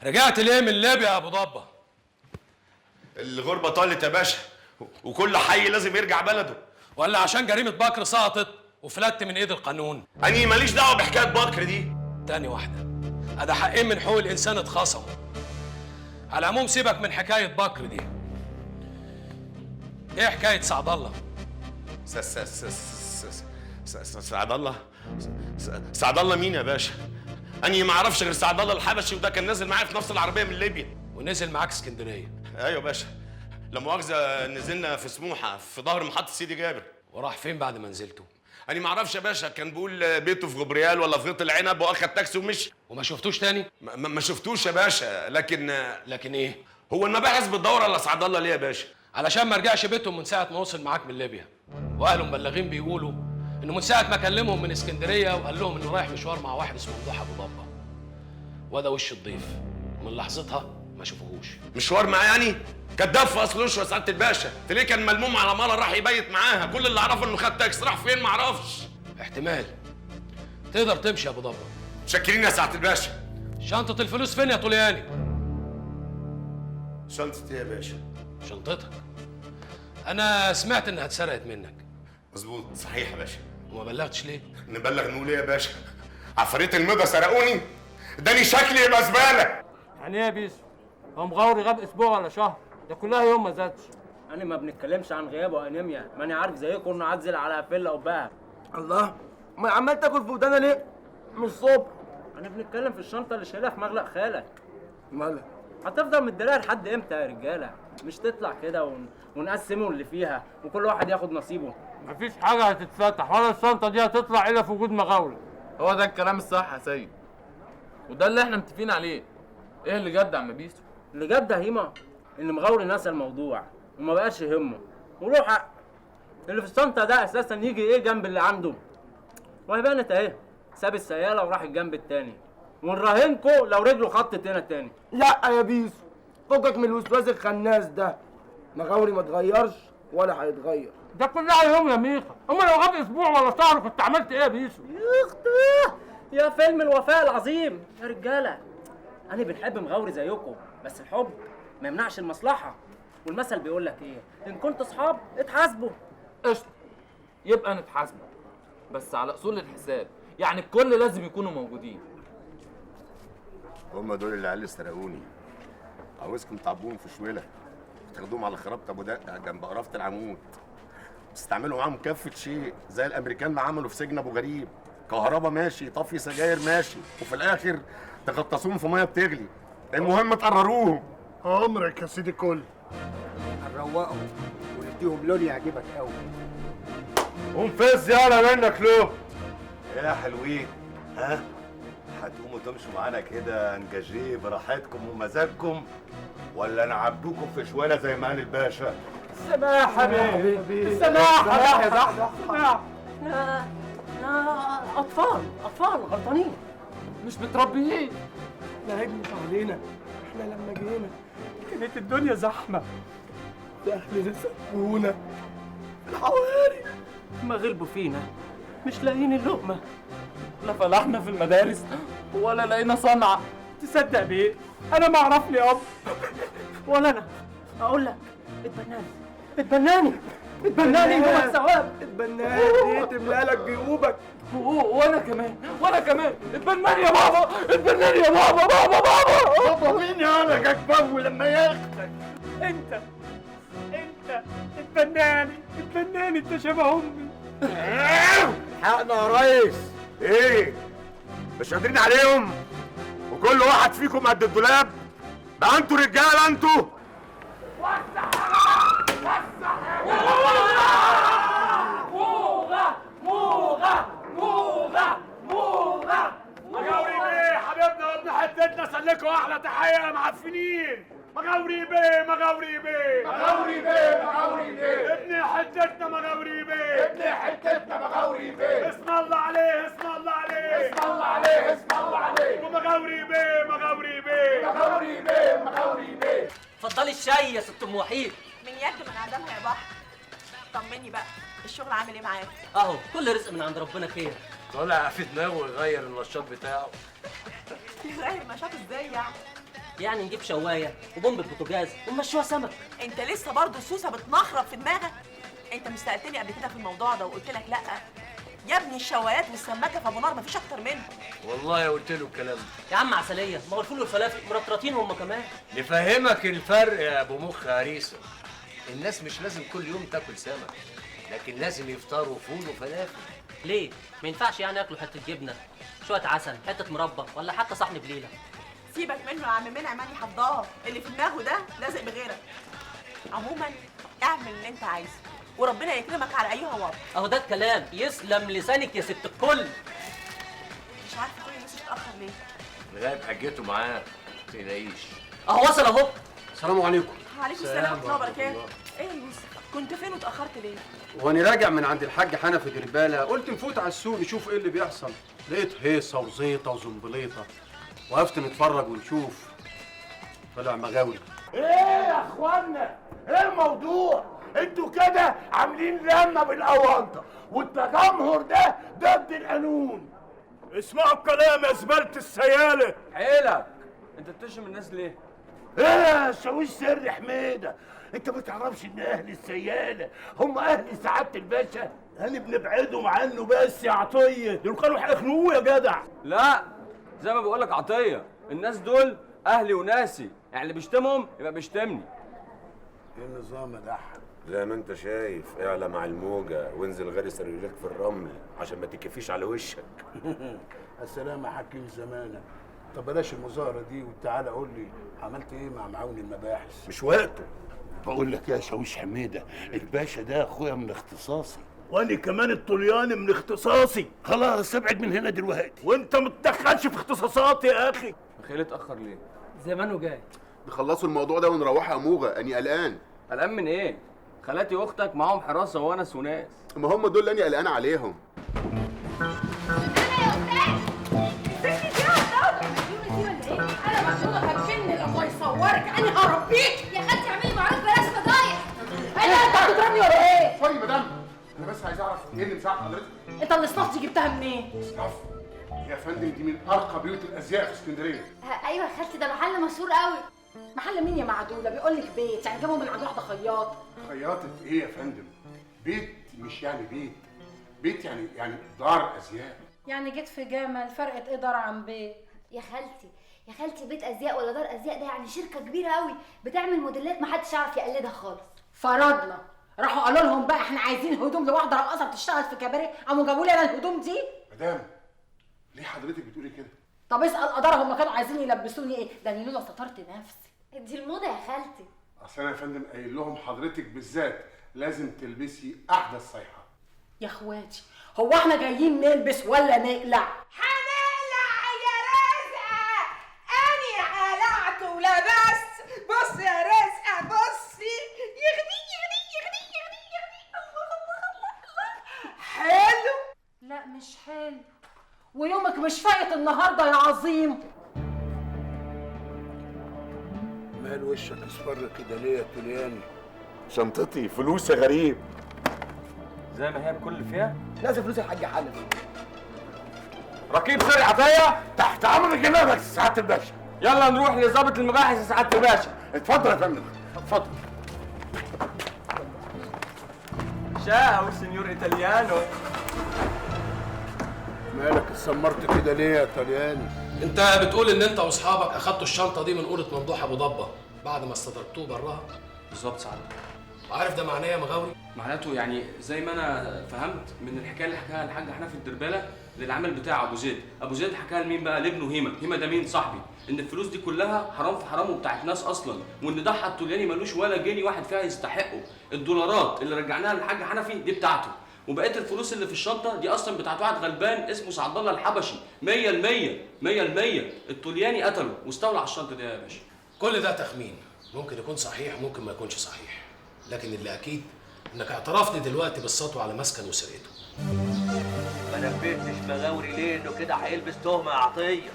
رجعت ليه من ليبيا يا ابو ضبه؟ الغربه طالت يا باشا، وكل حي لازم يرجع بلده. ولا عشان جريمه بكر سقطت وفلت من ايد القانون؟ اني ماليش دعوه بحكايه بكر دي. تاني واحده، ادي حقين من حقوق الانسان اتخصموا. على العموم سيبك من حكايه بكر دي. ايه حكايه سعد الله؟ سعد الله؟ سعد الله مين يا باشا؟ اني ما اعرفش غير سعد الله الحبشي، وده كان نازل معايا في نفس العربيه من ليبيا. ونزل معاك اسكندريه؟ ايوه يا باشا، لا مؤاخذه نزلنا في سموحه في ظهر محطه سيدي جابر. وراح فين بعد ما نزلتوا؟ أنا ما اعرفش يا باشا، كان بيقول بيته في غبريال ولا في غيط العنب، واخد تاكسي ومشي. وما شفتوش تاني؟ ما شفتوش يا باشا، لكن ايه؟ هو المباحث بتدور على سعد الله ليه يا باشا؟ علشان ما رجعش بيتهم من ساعه ما وصل معاك من ليبيا. واهله مبلغين بيقولوا انه من ساعه ما كلمهم من اسكندريه وقال لهم انه رايح مشوار مع واحد اسمه ممدوح ابو ضبه. وده وش الضيف، ومن لحظتها ما شافوهوش. مشوار معاه يعني؟ كداب في اصل وشه يا سعاده الباشا، تلاقيه كان ملموم على مره راح يبيت معاها، كل اللي اعرفه انه خد تاكسي، راح فين ما اعرفش. احتمال. تقدر تمشي يا ابو ضبه. شاكرين يا سعاده الباشا. شنطه الفلوس فين يا طلياني؟ شنطتي ايه يا باشا؟ شنطتك. انا سمعت انها اتسرقت منك. مظبوط، صحيح يا باشا. وما بلغتش ليه؟ نبلغ نقول ايه يا باشا؟ عفاريت المدى سرقوني؟ اداني شكلي يبقى زباله. يعني ايه يا بيسو؟ هو مغاوري غاب اسبوع ولا شهر؟ ده كلها يوم ما زادش. انا ما بنتكلمش عن غياب وانيميا، ماني عارف زيكم انه عزل على فيلا وبقى. الله، ما عمال تاكل في ودانا ليه؟ من الصبح. انا بنتكلم في الشنطه اللي شايلها في مغلق خالك. مالك؟ هتفضل متدلع لحد امتى يا رجاله؟ مش تطلع كده ونقسمه اللي فيها وكل واحد ياخد نصيبه. مفيش حاجه هتتفتح ولا الشنطه دي هتطلع الا في وجود مغاوري. هو ده الكلام الصح يا سيد، وده اللي احنا متفقين عليه. ايه اللي جد يا عم بيسو؟ اللي جد يا هيما ان مغاوري نسى الموضوع وما بقاش يهمه، وله حق. اللي في الشنطه ده اساسا يجي ايه جنب اللي عنده؟ وهيبانت اهي، ساب السياله وراح الجنب التاني، ونراهنكو لو رجله خطت هنا تاني. لا يا بيسو، فكك من الوسواس الخناس ده. مغاوري ما اتغيرش ولا هيتغير. ده كلها يوم يا ميخا، اما لو غاب اسبوع ولا شهر كنت عملت ايه يا بيسو؟ يا اختي يا فيلم الوفاء العظيم يا رجاله. انا بنحب مغاوري زيكم، بس الحب ما يمنعش المصلحه، والمثل بيقول لك ايه؟ ان كنتوا اصحاب اتحاسبوا. قشطه، يبقى نتحاسبوا بس على اصول الحساب، يعني الكل لازم يكونوا موجودين. هم دول العيال اللي سرقوني. عاوزكم تعبوهم في شويله وتاخدوهم على خرابه ابو دقه جنب قرافه العمود، تستعملوا معاهم كافه شيء زي الامريكان ما عملوا في سجن ابو غريب. كهربا ماشي، طفي سجاير ماشي، وفي الاخر تغطسوهم في ميه بتغلي. المهم تقرروهم. عمرك يا سيدي كل. هنروقهم ونديهم لون يعجبك قوي. قوم فز يالا منك له. يا حلوين، ها؟ هتقوموا تمشوا معانا كده انجاجيه براحتكم ومزاجكم، ولا نعبوكم في شوالة زي ما قال الباشا؟ السماح يا حبيبي، السماح يا زحمه، السماح. احنا اطفال غلطانين، مش متربيين. لا هجمت علينا، احنا لما جينا كانت الدنيا زحمه. اهلنا سابونا في الحواري، ما غلبوا فينا مش لاقيين اللقمه. لا فلحنا في المدارس ولا لقينا صنعه. تصدق بيه؟ انا ما اعرف لي اب ولا انا. اقول لك اتبناني هو الثواب. اتبناني دي تملى لك جيوبك. وانا كمان اتبناني يا بابا، اتبناني يا بابا. بابا مين يالا جاك بابو لما ياخدك؟ انت اتبناني انت شبه امي. حقنا يا ريس. ايه مش قادرين عليهم؟ وكل واحد فيكم قد الدولاب بقى. انتوا رجاله انتوا. موغة مغاوري بيه حبيبنا وابن حتتنا، سلكوا احلى تحيه يا معفنين. مغاوري بيه ابن حتتنا مغاوري بيه اسم الله عليه ومغاوري بيه. اتفضلي الشاي يا ست ام وحيد. من يد من عدمها يا بحر. طمني بقى، الشغل عامل ايه معاك؟ اهو كل رزق من عند ربنا خير. طالع في دماغه يغير النشاط بتاعه. يغير النشاط ازاي يعني؟ يعني نجيب شوايه وبومبه بوتاجاز ونمشوها سمك. انت لسه برضه السوسه بتنخرب في دماغك؟ انت مش سالتني قبل كده في الموضوع ده وقلت لك لا؟ يا ابني الشوايات والسماكه في ابو نار مفيش اكتر منه. والله قلت له الكلام ده. يا عم عسليه، ما هو الفول والفلافل مرطرطين هم كمان. نفهمك الفرق يا ابو مخ هريسه. الناس مش لازم كل يوم تاكل سمك، لكن لازم يفطروا فول وفلافل. ليه؟ ما ينفعش يعني ياكلوا حته جبنه، شويه عسل، حته مربى، ولا حتى صحن بليله؟ سيبك منه يا عم منعم، ماني حضاه. اللي في دماغه ده لازق بغيرك. عموما اعمل اللي انت عايزه وربنا يكرمك على اي وضع. اهو ده الكلام. يسلم لسانك يا ست الكل. مش عارفه كل الناس اتاخر ليه. لغايه حجته معاه ما تقلقيش. اهو وصل اهو. السلام عليكم. وعليكم السلام ورحمه الله وبركاته. ايه يا يوسف، كنت فين واتاخرت ليه؟ وانا راجع من عند الحاج حنفي درباله قلت نفوت على السوق نشوف ايه اللي بيحصل. لقيت هيصه وزيطه وزنبليطه، وقفت نتفرج ونشوف. طلع مغاوري. ايه يا اخوانا، ايه الموضوع؟ انتوا كده عاملين لمه بالاونطه، والتجمهر ده ضد القانون. اسمعوا الكلام يا زباله السياله. حيلك، انت بتشتم الناس ليه؟ ايه شاويش سر حميده، انت ما تعرفش ان اهل السياله هم اهل سعاده الباشا؟ انا بنبعدهم عنه بس يا عطيه، دول كانوا هيخنقوه يا جدع. لا، زي ما بقول لك عطيه، الناس دول اهلي وناسي، يعني اللي بيشتمهم يبقى بيشتمني. ايه النظام يا دحر؟ زي ما انت شايف، اعلى مع الموجة وانزل غرس رجلك في الرمل عشان ما تكفيش على وشك. السلام يا حكيم زمانك. طب بلاش المظاهره دي وتعالى قول لي عملت ايه مع معاون المباحث؟ مش وقته. بقول لك يا شاويش حميده، الباشا ده اخويا من اختصاصي، وانا كمان الطلياني من اختصاصي. خلاص ابعد من هنا دلوقتي، وانت ما تتدخلش في اختصاصاتي يا اخي. خليه اتاخر ليه؟ زمانه جاي. نخلصوا الموضوع ده ونروحوا يا موجة، اني قلقان. قلقان من ايه؟ خالاتي واختك معاهم حراسه ونس وناس. ما هم دول اللي انا قلقان عليهم. انا مجنونه هتجنن الله يصورك، انا هربيك يا خالتي اعملي معروف بلاش فضايح. انت هتضربني ولا ايه؟ سوري مدام، انا بس عايز اعرف ايه اللي مساعد حضرتك؟ انت الاسلاف دي جبتها منين؟ اسلاف؟ يا فندم دي من ارقى بيوت الازياء في اسكندريه. ايوه يا خالتي، ده محل مشهور قوي. محل مين يا معدوله؟ بيقول لك بيت، يعني جابه من عند واحده خياط. خياطة ايه يا فندم؟ بيت مش يعني بيت، بيت يعني دار ازياء. يعني جيت في جمل فرقت ايه دار عن بيت؟ يا خالتي بيت ازياء ولا دار ازياء، ده يعني شركه كبيره قوي بتعمل موديلات محدش يعرف يقلدها خالص. فرضنا راحوا قالوا لهم بقى احنا عايزين هدوم لواحده رقاصه بتشتغل في كباريه، قاموا جابوا لي انا الهدوم دي. مدام ليه حضرتك بتقولي كده؟ طب اسال قدرهم، ما كانوا عايزين يلبسوني ايه؟ ده انا لولا سترت نفسي. دي الموضه يا خالتي. اصل انا يا فندم قايل لهم حضرتك بالذات لازم تلبسي احدث صيحه. يا اخواتي هو احنا جايين نلبس ولا نقلع؟ هنقلع يا رزقه، اني قلعت ولبست. بص يا رزقه بصي، يغني الله حلو. لا مش حلو، ويومك مش فايت النهارده يا عظيم. مال وشك اصفر كده ليه يا طلياني؟ شنطتي فلوس يا غريب. زي ما هي بكل اللي فيها؟ لازم فلوس الحاج حنفي. رقيب سري عطيه تحت امرك جنابك سعاده الباشا. يلا نروح لظابط المباحث يا سعاده الباشا. اتفضل يا فندم، اتفضل. شاو سينيور ايطاليانو. مالك اتسمرت كده ليه يا طلياني؟ انت بتقول ان انت واصحابك اخدتوا الشنطه دي من اوضه ممدوح ابو ضبه بعد ما استدرجتوه براها؟ بالظبط سعادتك. وعارف ده معناه يا مغاوري؟ معناته يعني زي ما انا فهمت من الحكايه اللي حكاها الحاج حنفي الدرباله للعمل بتاع ابو زيد. ابو زيد حكاها لمين بقى؟ لابنه هيما ده مين؟ صاحبي. ان الفلوس دي كلها حرام في حرام وبتاعت ناس اصلا، وان ضحى الطلياني ملوش ولا جنيه واحد فيها يستحقه. الدولارات اللي رجعناها للحاج حنفي دي بتاعته، وبقيه الفلوس اللي في الشنطه دي اصلا بتاعت واحد غلبان اسمه سعد الله الحبشي. 100% الطلياني قتله واستولى على الشنطه دي يا باشا. كل ده تخمين، ممكن يكون صحيح ممكن ما يكونش صحيح، لكن اللي اكيد انك اعترفت دلوقتي بالسطو على مسكن وسرقته. ما نبهتش مغاوري ليه انه كده هيلبس تهمه يا عطيه؟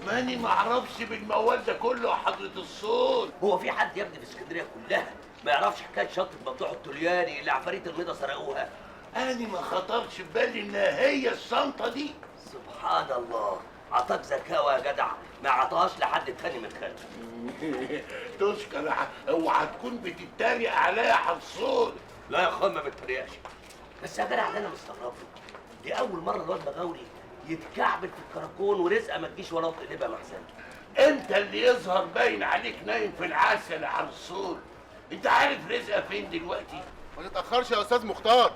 ماني ما اعرفش بالموال ده كله يا حضره الصول. هو في حد يا ابني في اسكندريه كلها ما يعرفش حكايه شنطه ممدوح الطلياني اللي عفاريت الرضا سرقوها؟ أنا ما خطرش في بالي إنها هي الشنطة دي. سبحان الله، عطاك ذكاوة يا جدع ما عطاهاش لحد تاني من خالتي. تشكر، اوعى تكون بتتريق عليا يا حصول. لا يا اخويا ما بتريقش، بس يا جدع ده انا مستغرب له. دي أول مرة الواد مغاوري يتكعبل في الكراكون ورزقة ما تجيش وراه وتقلبها محسن. أنت اللي يظهر باين عليك نايم في العسل يا حصول. أنت عارف رزقة فين دلوقتي؟ ما تتاخرش يا استاذ مختار،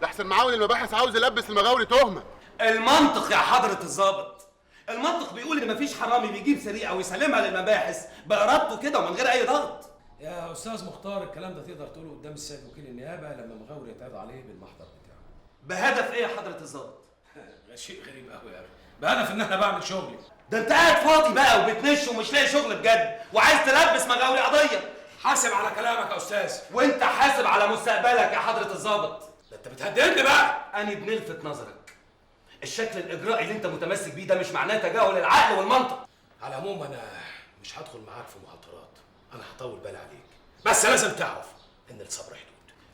لحسن معاون المباحث عاوز يلبس المغاوري تهمه. المنطق يا حضرة الضابط، المنطق بيقول ان مفيش حرامي بيجيب سرقه ويسلمها للمباحث بارادته كده ومن غير اي ضغط. يا استاذ مختار الكلام ده تقدر تقوله قدام السيد وكيل النيابه لما مغاوري يتعرض عليه بالمحضر بتاعه. بهدف ايه يا حضرة الضابط؟ شيء غريب قوي يا اخي، بهدف ان انا بعمل شغلي. ده انت قاعد فاضي بقى وبتنش ومش لاقي شغل بجد وعايز تلبس مغاوري قضيه. حاسب على كلامك يا استاذ. وانت حاسب على مستقبلك يا حضرة الضابط. ده انت بتهددني بقى. انا بنلفت نظرك، الشكل الاجرائي اللي انت متمسك بيه ده مش معناه تجاهل العقل والمنطق. على العموم انا مش هدخل معاك في مهاترات، انا هطول بالي عليك، بس لازم تعرف ان الصبر حدود.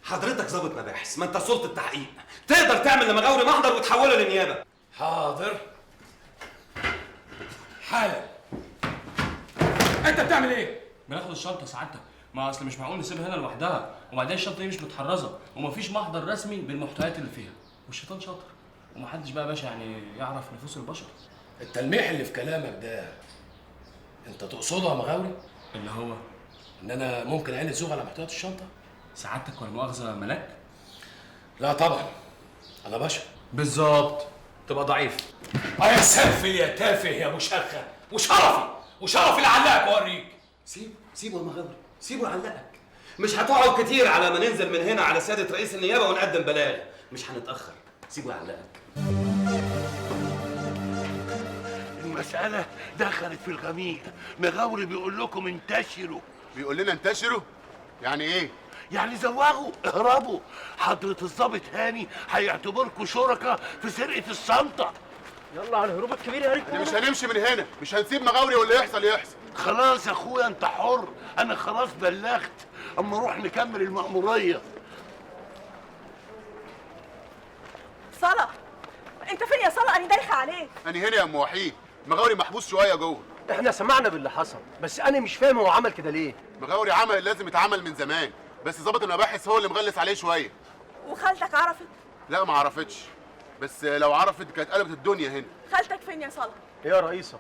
حضرتك ضابط مباحث، ما انت سلطة التحقيق، تقدر تعمل لمغاوري محضر وتحوله للنيابه. حاضر حالا. انت بتعمل ايه؟ بناخد الشنطه سعادتك. ما اصل مش معقول نسيبها هنا لوحدها، وبعدين الشنطه دي مش متحرزه ومفيش محضر رسمي بالمحتويات اللي فيها، والشيطان شاطر ومحدش بقى يا باشا يعني يعرف نفوس البشر. التلميح اللي في كلامك ده انت تقصده يا مغاوري؟ اللي هو ان انا ممكن عيني تزوغ على محتويات الشنطه؟ سعادتك ولا مؤاخذه ملاك؟ لا طبعا، انا بشر. بالظبط، تبقى ضعيف. يا سافل يا تافه يا ابو شخه، وشرفي اللي علقك واوريك. سيبه يا مغاوري، سيبه يعلقك. مش هتقعد كتير على ما ننزل من هنا على سياده رئيس النيابه ونقدم بلاغ، مش هنتاخر. سيبه يعلقك. المسألة دخلت في الغميق. مغاوري بيقول لكم انتشروا. بيقول لنا انتشروا؟ يعني ايه؟ يعني زوغوا، اهربوا. حضرة الضابط هاني هيعتبركم شركاء في سرقة الشنطة. يلا على الهروب الكبير يا رجاله. مش هنمشي من هنا، مش هنسيب مغاوري واللي يحصل يحصل. خلاص يا اخويا انت حر، انا خلاص بلغت. اما نروح نكمل المأمورية. صلاح، انت فين يا صلاح؟ انا دايخه عليك. انا هنا يا ام وحيد، مغاوري محبوس شويه جوه. احنا سمعنا باللي حصل، بس انا مش فاهم هو عمل كده ليه. مغاوري عمل اللي لازم يتعمل من زمان، بس ضابط المباحث هو اللي مغلس عليه شويه. وخالتك عرفت؟ لا ما عرفتش، بس لو عرفت كانت قلبت الدنيا هنا. خالتك فين يا صلاح؟ يا رئيسة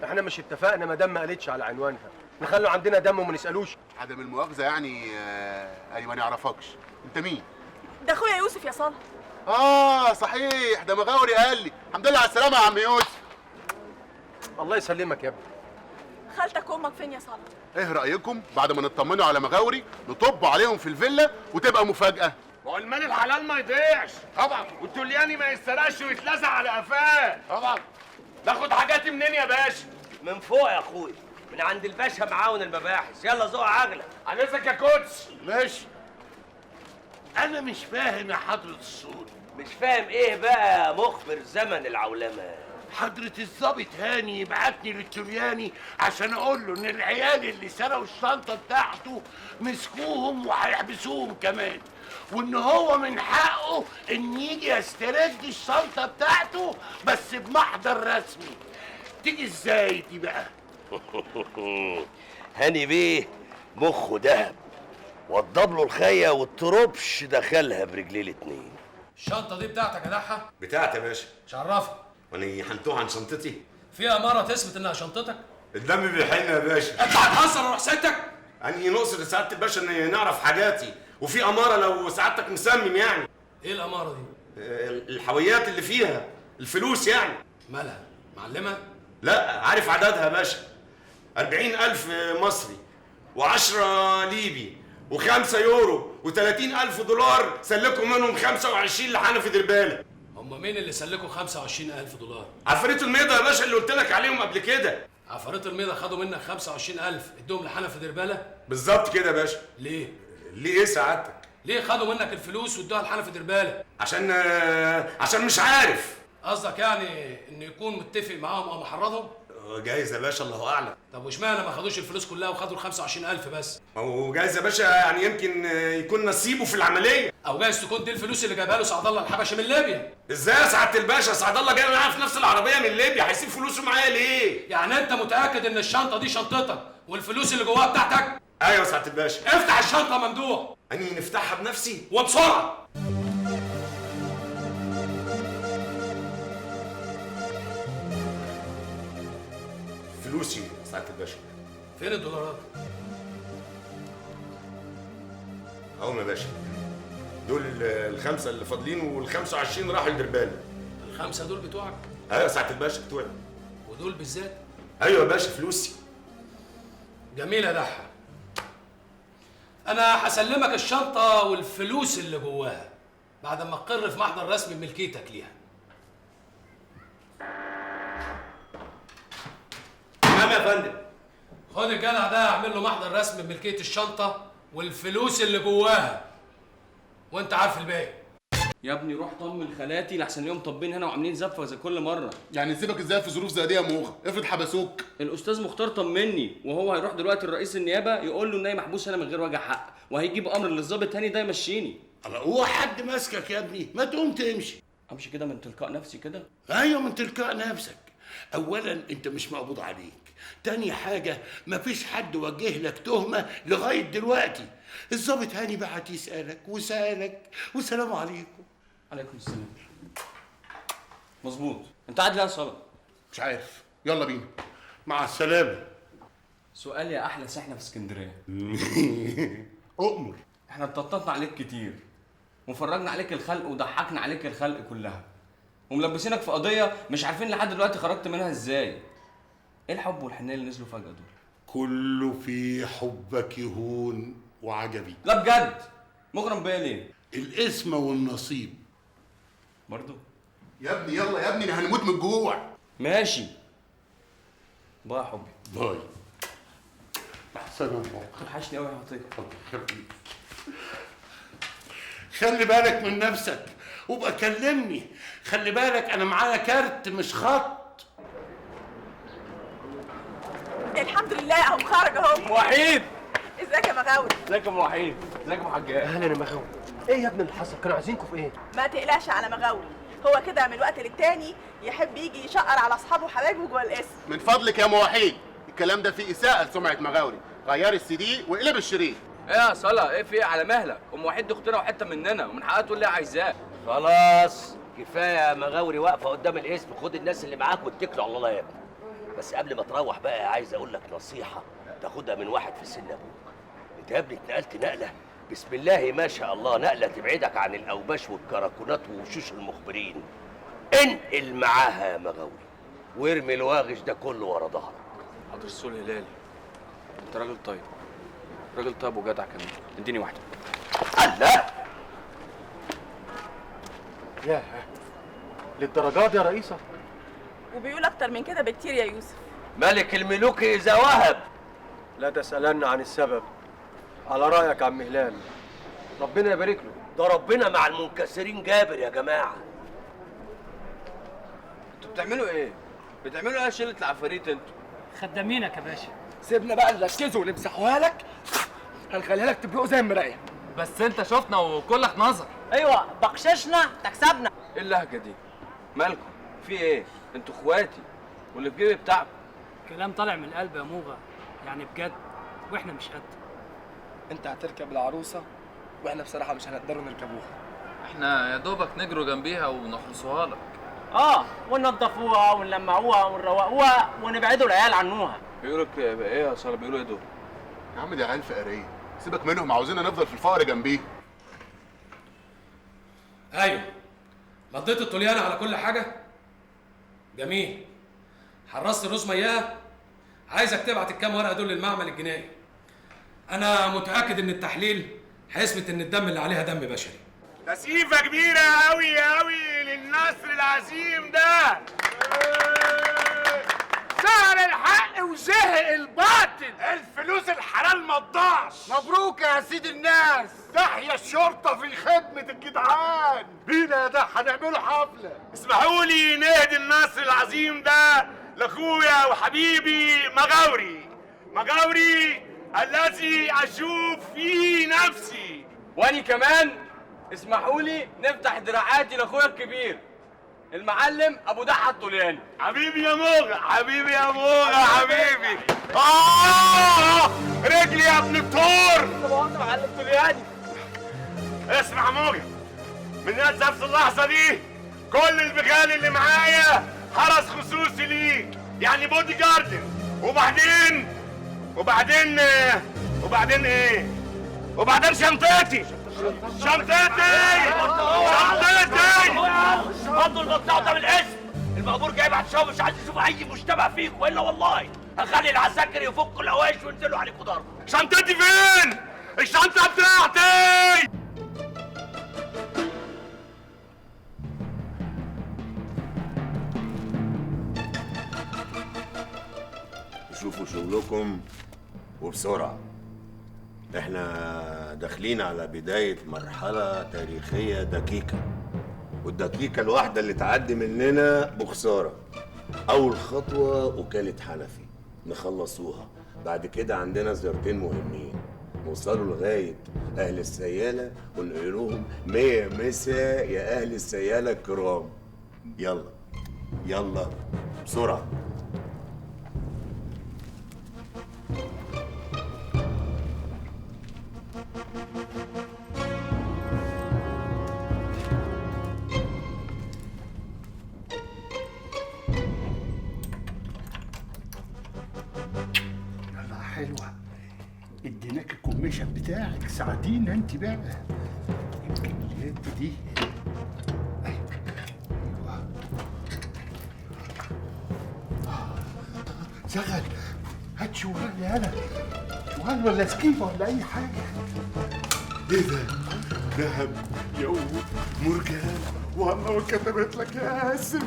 احنا مش اتفقنا ما دام ما قالتش على عنوانها نخلوا عندنا دم وما نسالوش؟ عدم المؤاخذه يعني اي ما نعرفكش. انت مين؟ ده اخويا يوسف يا صلاح. صحيح، ده مغاوري قال لي. الحمد لله على السلامه يا عم يوسف. الله يسلمك يا ابني. خالتك وامك فين يا صلاح؟ ايه رايكم بعد ما نطمنوا على مغاوري نطب عليهم في الفيلا وتبقى مفاجاه؟ ما هو المال الحلال ما يضيعش طبعا، والتولياني ما يسرقش ويتلزق على قفاه طبعا. ناخد حاجاتي منين يا باشا؟ من فوق يا اخويا، من عند الباشا معاون المباحث. يلا زوق عجلك. عايزك يا كوتش. ماشي. انا مش فاهم يا حضرة الصول. مش فاهم ايه بقى يا مخبر زمن العولمه؟ حضرة الضابط هاني يبعتني للتولياني عشان اقول له ان العيال اللي سرقوا الشنطة بتاعته مسكوهم وهيحبسوهم كمان، وان هو من حقه ان يجي يسترد الشنطة بتاعته بس بمحضر رسمي. تيجي ازاي دي بقى؟ هاني بيه مخه دهب، وضب له الخيه والتربش دخلها برجليه الاتنين. الشنطه دي بتاعتك يا دحه؟ بتاعتي يا باشا. شرفني. وانا هنتوه عن شنطتي؟ في اماره تثبت انها شنطتك؟ الدم بيحن يا باشا. انت هتهزر روح سيادتك؟ انهي نقصد سعاده الباشا ان نعرف حاجاتي، وفي اماره لو سعادتك مسمم يعني. ايه الاماره دي؟ الحاويات اللي فيها الفلوس يعني. مالها؟ معلمه؟ لا عارف عددها يا باشا. 40,000 مصري و10 ليبي و5 يورو و30,000 دولار، سلكوا منهم 25 لحنفي دربالة. هم مين اللي سلكوا 25,000 دولار؟ عفاريت الميضة يا باشا اللي قلت لك عليهم قبل كده. عفاريت الميضة خدوا منك 25,000 ادوهم لحنفي دربالة؟ بالظبط كده يا باشا. ليه؟ ليه ايه سعادتك؟ ليه خدوا منك الفلوس وادوها لحنفي دربالة؟ عشان مش عارف. قصدك يعني ان يكون متفق معاهم او محرضهم؟ جايز يا باشا، الله اعلم. طب واشمعنى ما خدوش الفلوس كلها وخدوا ال 25,000 بس؟ هو جايز يا باشا يعني يمكن يكون نصيبه في العمليه، او جايز تكون دي الفلوس اللي جابها له سعد الله الحبشي من ليبيا. ازاي يا سعاده الباشا؟ سعد الله جاي معاه في نفس العربيه من ليبيا، هيسيب فلوسه معايا ليه؟ يعني انت متاكد ان الشنطه دي شنطتك والفلوس اللي جواها بتاعتك؟ ايوه يا سعاده الباشا. افتح الشنطه ممدوح. اني نفتحها بنفسي وبسرعه. فلوسي يا سعاده الباشا. فين الدولارات؟ اهو يا باشا. دول الخمسه اللي فاضلين وال25 راحوا لدربالة. الخمسه دول بتوعك؟ ايوه يا سعاده الباشا بتوعي. ودول بالذات؟ ايوه يا باشا فلوسي. جميل يا دحة. انا هسلمك الشنطه والفلوس اللي جواها بعد ما اقر في محضر رسمي بملكيتك ليها. تمام يا فندم. خد الجدع ده اعمل له محضر رسمي بملكيه الشنطه والفلوس اللي جواها، وانت عارف الباقي. يا ابني روح طمن خالاتي لحسن اليوم طابين هنا وعاملين زفه زي كل مره. يعني نسيبك ازاي في ظروف زي دي يا موغه؟ افرض حبسوك. الاستاذ مختار طمني، وهو هيروح دلوقتي لرئيس النيابه يقول له ان انا محبوس هنا من غير وجه حق، وهيجيب امر للظابط هاني ده يمشيني. هو حد ماسكك يا ابني؟ ما تقوم تمشي. امشي كده من تلقاء نفسي كده؟ ايوه من تلقاء نفسك. اولا انت مش مقبوض عليك، تاني حاجه مفيش حد وجه لك تهمه لغايه دلوقتي. الضابط هاني بعت يسالك وسالك والسلام عليكم. عليكم السلام. مظبوط. انت قاعد ليه يا صلاح؟ مش عارف، يلا بينا. مع السلامه. سؤال يا احلى سحنه في اسكندريه. اؤمر. احنا اتطططنا عليك كتير وفرجنا عليك الخلق وضحكنا عليك الخلق كلها وملبسينك في قضيه مش عارفين لحد دلوقتي خرجت منها ازاي. ايه الحب والحنيه اللي نزلوا فجاه دول؟ كله في حبك يهون وعجبي. لا بجد مغرم بيا ليه؟ الاسم والنصيب برضو. يا ابني يلا يا ابني، هنموت من الجوع. ماشي. باي يا حبي. باي. احسن الله. توحشني قوي يا عطيه. خلي بالك من نفسك وابقى كلمني. خلي بالك انا معايا كارت مش خط. الحمد لله اهو خرج اهو. وحيد. ازيك يا مغاوري؟ ازيك يا ام وحيد؟ ازيك يا ام حجاج؟ اهلا يا مغاوري. ايه يا ابني اللي حصل؟ كانوا عايزينكم في ايه؟ ما تقلقش على مغاوري، هو كده من وقت للتاني يحب يجي يشقر على اصحابه وحبايبه جوه القسم. من فضلك يا ام وحيد، الكلام ده فيه اساءه لسمعه مغاوري. غيري السي دي واقلب الشريط. ايه يا صلاح؟ ايه في ايه؟ على مهلك. ام وحيد دي اختنا وحته مننا ومن حقها تقول لي عايزاه. خلاص كفايه يا مغاوري واقفه قدام الاسم. خد الناس اللي معاك واتكلوا على الله يا ابني. بس قبل ما تروح بقى عايز اقول لك نصيحه تاخدها من واحد في سن ابوك. انت يا ابني اتنقلت نقله بسم الله ما شاء الله، نقله تبعدك عن الاوباش والكراكونات ووشوش المخبرين. انقل معاها يا مغاوري وارمي الواغش ده كله ورا ظهرك. حضر السول هلالي، انت راجل طيب، راجل طيب وجدع كمان. اديني واحده. الله. ياه للدرجات دي يا رئيسه؟ وبيقول اكتر من كده بكتير يا يوسف. ملك الملوك اذا وهب. لا تسألن عن السبب. على رأيك يا عم هلال، ربنا يبارك له. ده ربنا مع المنكسرين جابر يا جماعه. انتوا بتعملوا ايه؟ بتعملوا ايه يا شله العفاريت انتوا؟ خدامينك يا باشا. سيبنا بقى نركزه ونمسحوها لك، هنخليها لك تبرق زي المرايه. بس انت شفنا وكلك نظر. ايوه بقششنا تكسبنا. ايه اللهجه دي؟ مالكم؟ في ايه؟ انتوا اخواتي واللي في جيبي بتاعكم. كلام طالع من القلب يا موغا، يعني بجد واحنا مش قد. انت هتركب العروسه واحنا بصراحه مش هنقدروا نركبوها. احنا يا دوبك نجروا جنبيها ونحرسوها لك. وننضفوها ونلمعوها ونروقوها ونبعدوا العيال عنوها. بيقولوا ايه يا صالح؟ بيقولوا ايه دول؟ يا عم دي عيال فقريه، سيبك منهم، عاوزيننا نفضل في الفقر جنبيه. ايوه مضيت الطليانه على كل حاجه. جميل. حرصت الرز مياه. عايزك تبعت الكام ورقه دول للمعمل الجنائي. انا متاكد ان التحليل هيثبت ان الدم اللي عليها دم بشري. تسقيفه كبيره قوي قوي للنصر العظيم ده. سهر الحق وزهق الباطل. الفلوس الحلال ما تضيعش. مبروك يا سيد الناس. تحيا الشرطه في خدمه الجدعان. بينا يا ده هنعمله حفله. اسمحوا لي نهدي النصر العظيم ده لاخويا وحبيبي مغاوري. مغاوري الذي اشوف فيه نفسي. واني كمان اسمحوا لي نفتح دراعاتي لاخويا الكبير المعلم ابو دحة الطلياني. حبيبي يا موغا، حبيبي يا موغا، حبيبي. رجلي يا ابن الطور. معلم طلياني. اسمع موغا، من نفس اللحظه دي كل البغال اللي معايا حرس خصوصي ليك، يعني بودي جاردن. وبعدين ايه؟ وبعدين شنطتي. حطوا المقطع ده من الاسم. المأمور جايب عشان مش عايز يشوف اي مشتبه فيك، والا والله هخلي العساكر يفكوا الهوايش وينزلوا عليكوا ضرب. شنطتي فين؟ الشنطه بتاعتي. شوفوا شغلكم وبسرعه. احنا داخلين على بداية مرحلة تاريخية دقيقة، والدقيقة الواحدة اللي تعدي مننا بخسارة. أول خطوة وكالة حنفي نخلصوها، بعد كده عندنا زيارتين مهمين، نوصلوا لغاية أهل السيالة ونقول لهم 100 مسا يا أهل السيالة الكرام. يلا يلا بسرعه. يلا حلوه، اديناك الكوميشن بتاعك، ساعدينا انت بقى. يمكن اليد دي شغل. هات شوال يالا، شوال ولا سكيفه ولا اي حاجه. ايه ده؟ ذهب ياقوت مرجان، والله وكتبت لك يا قاسم.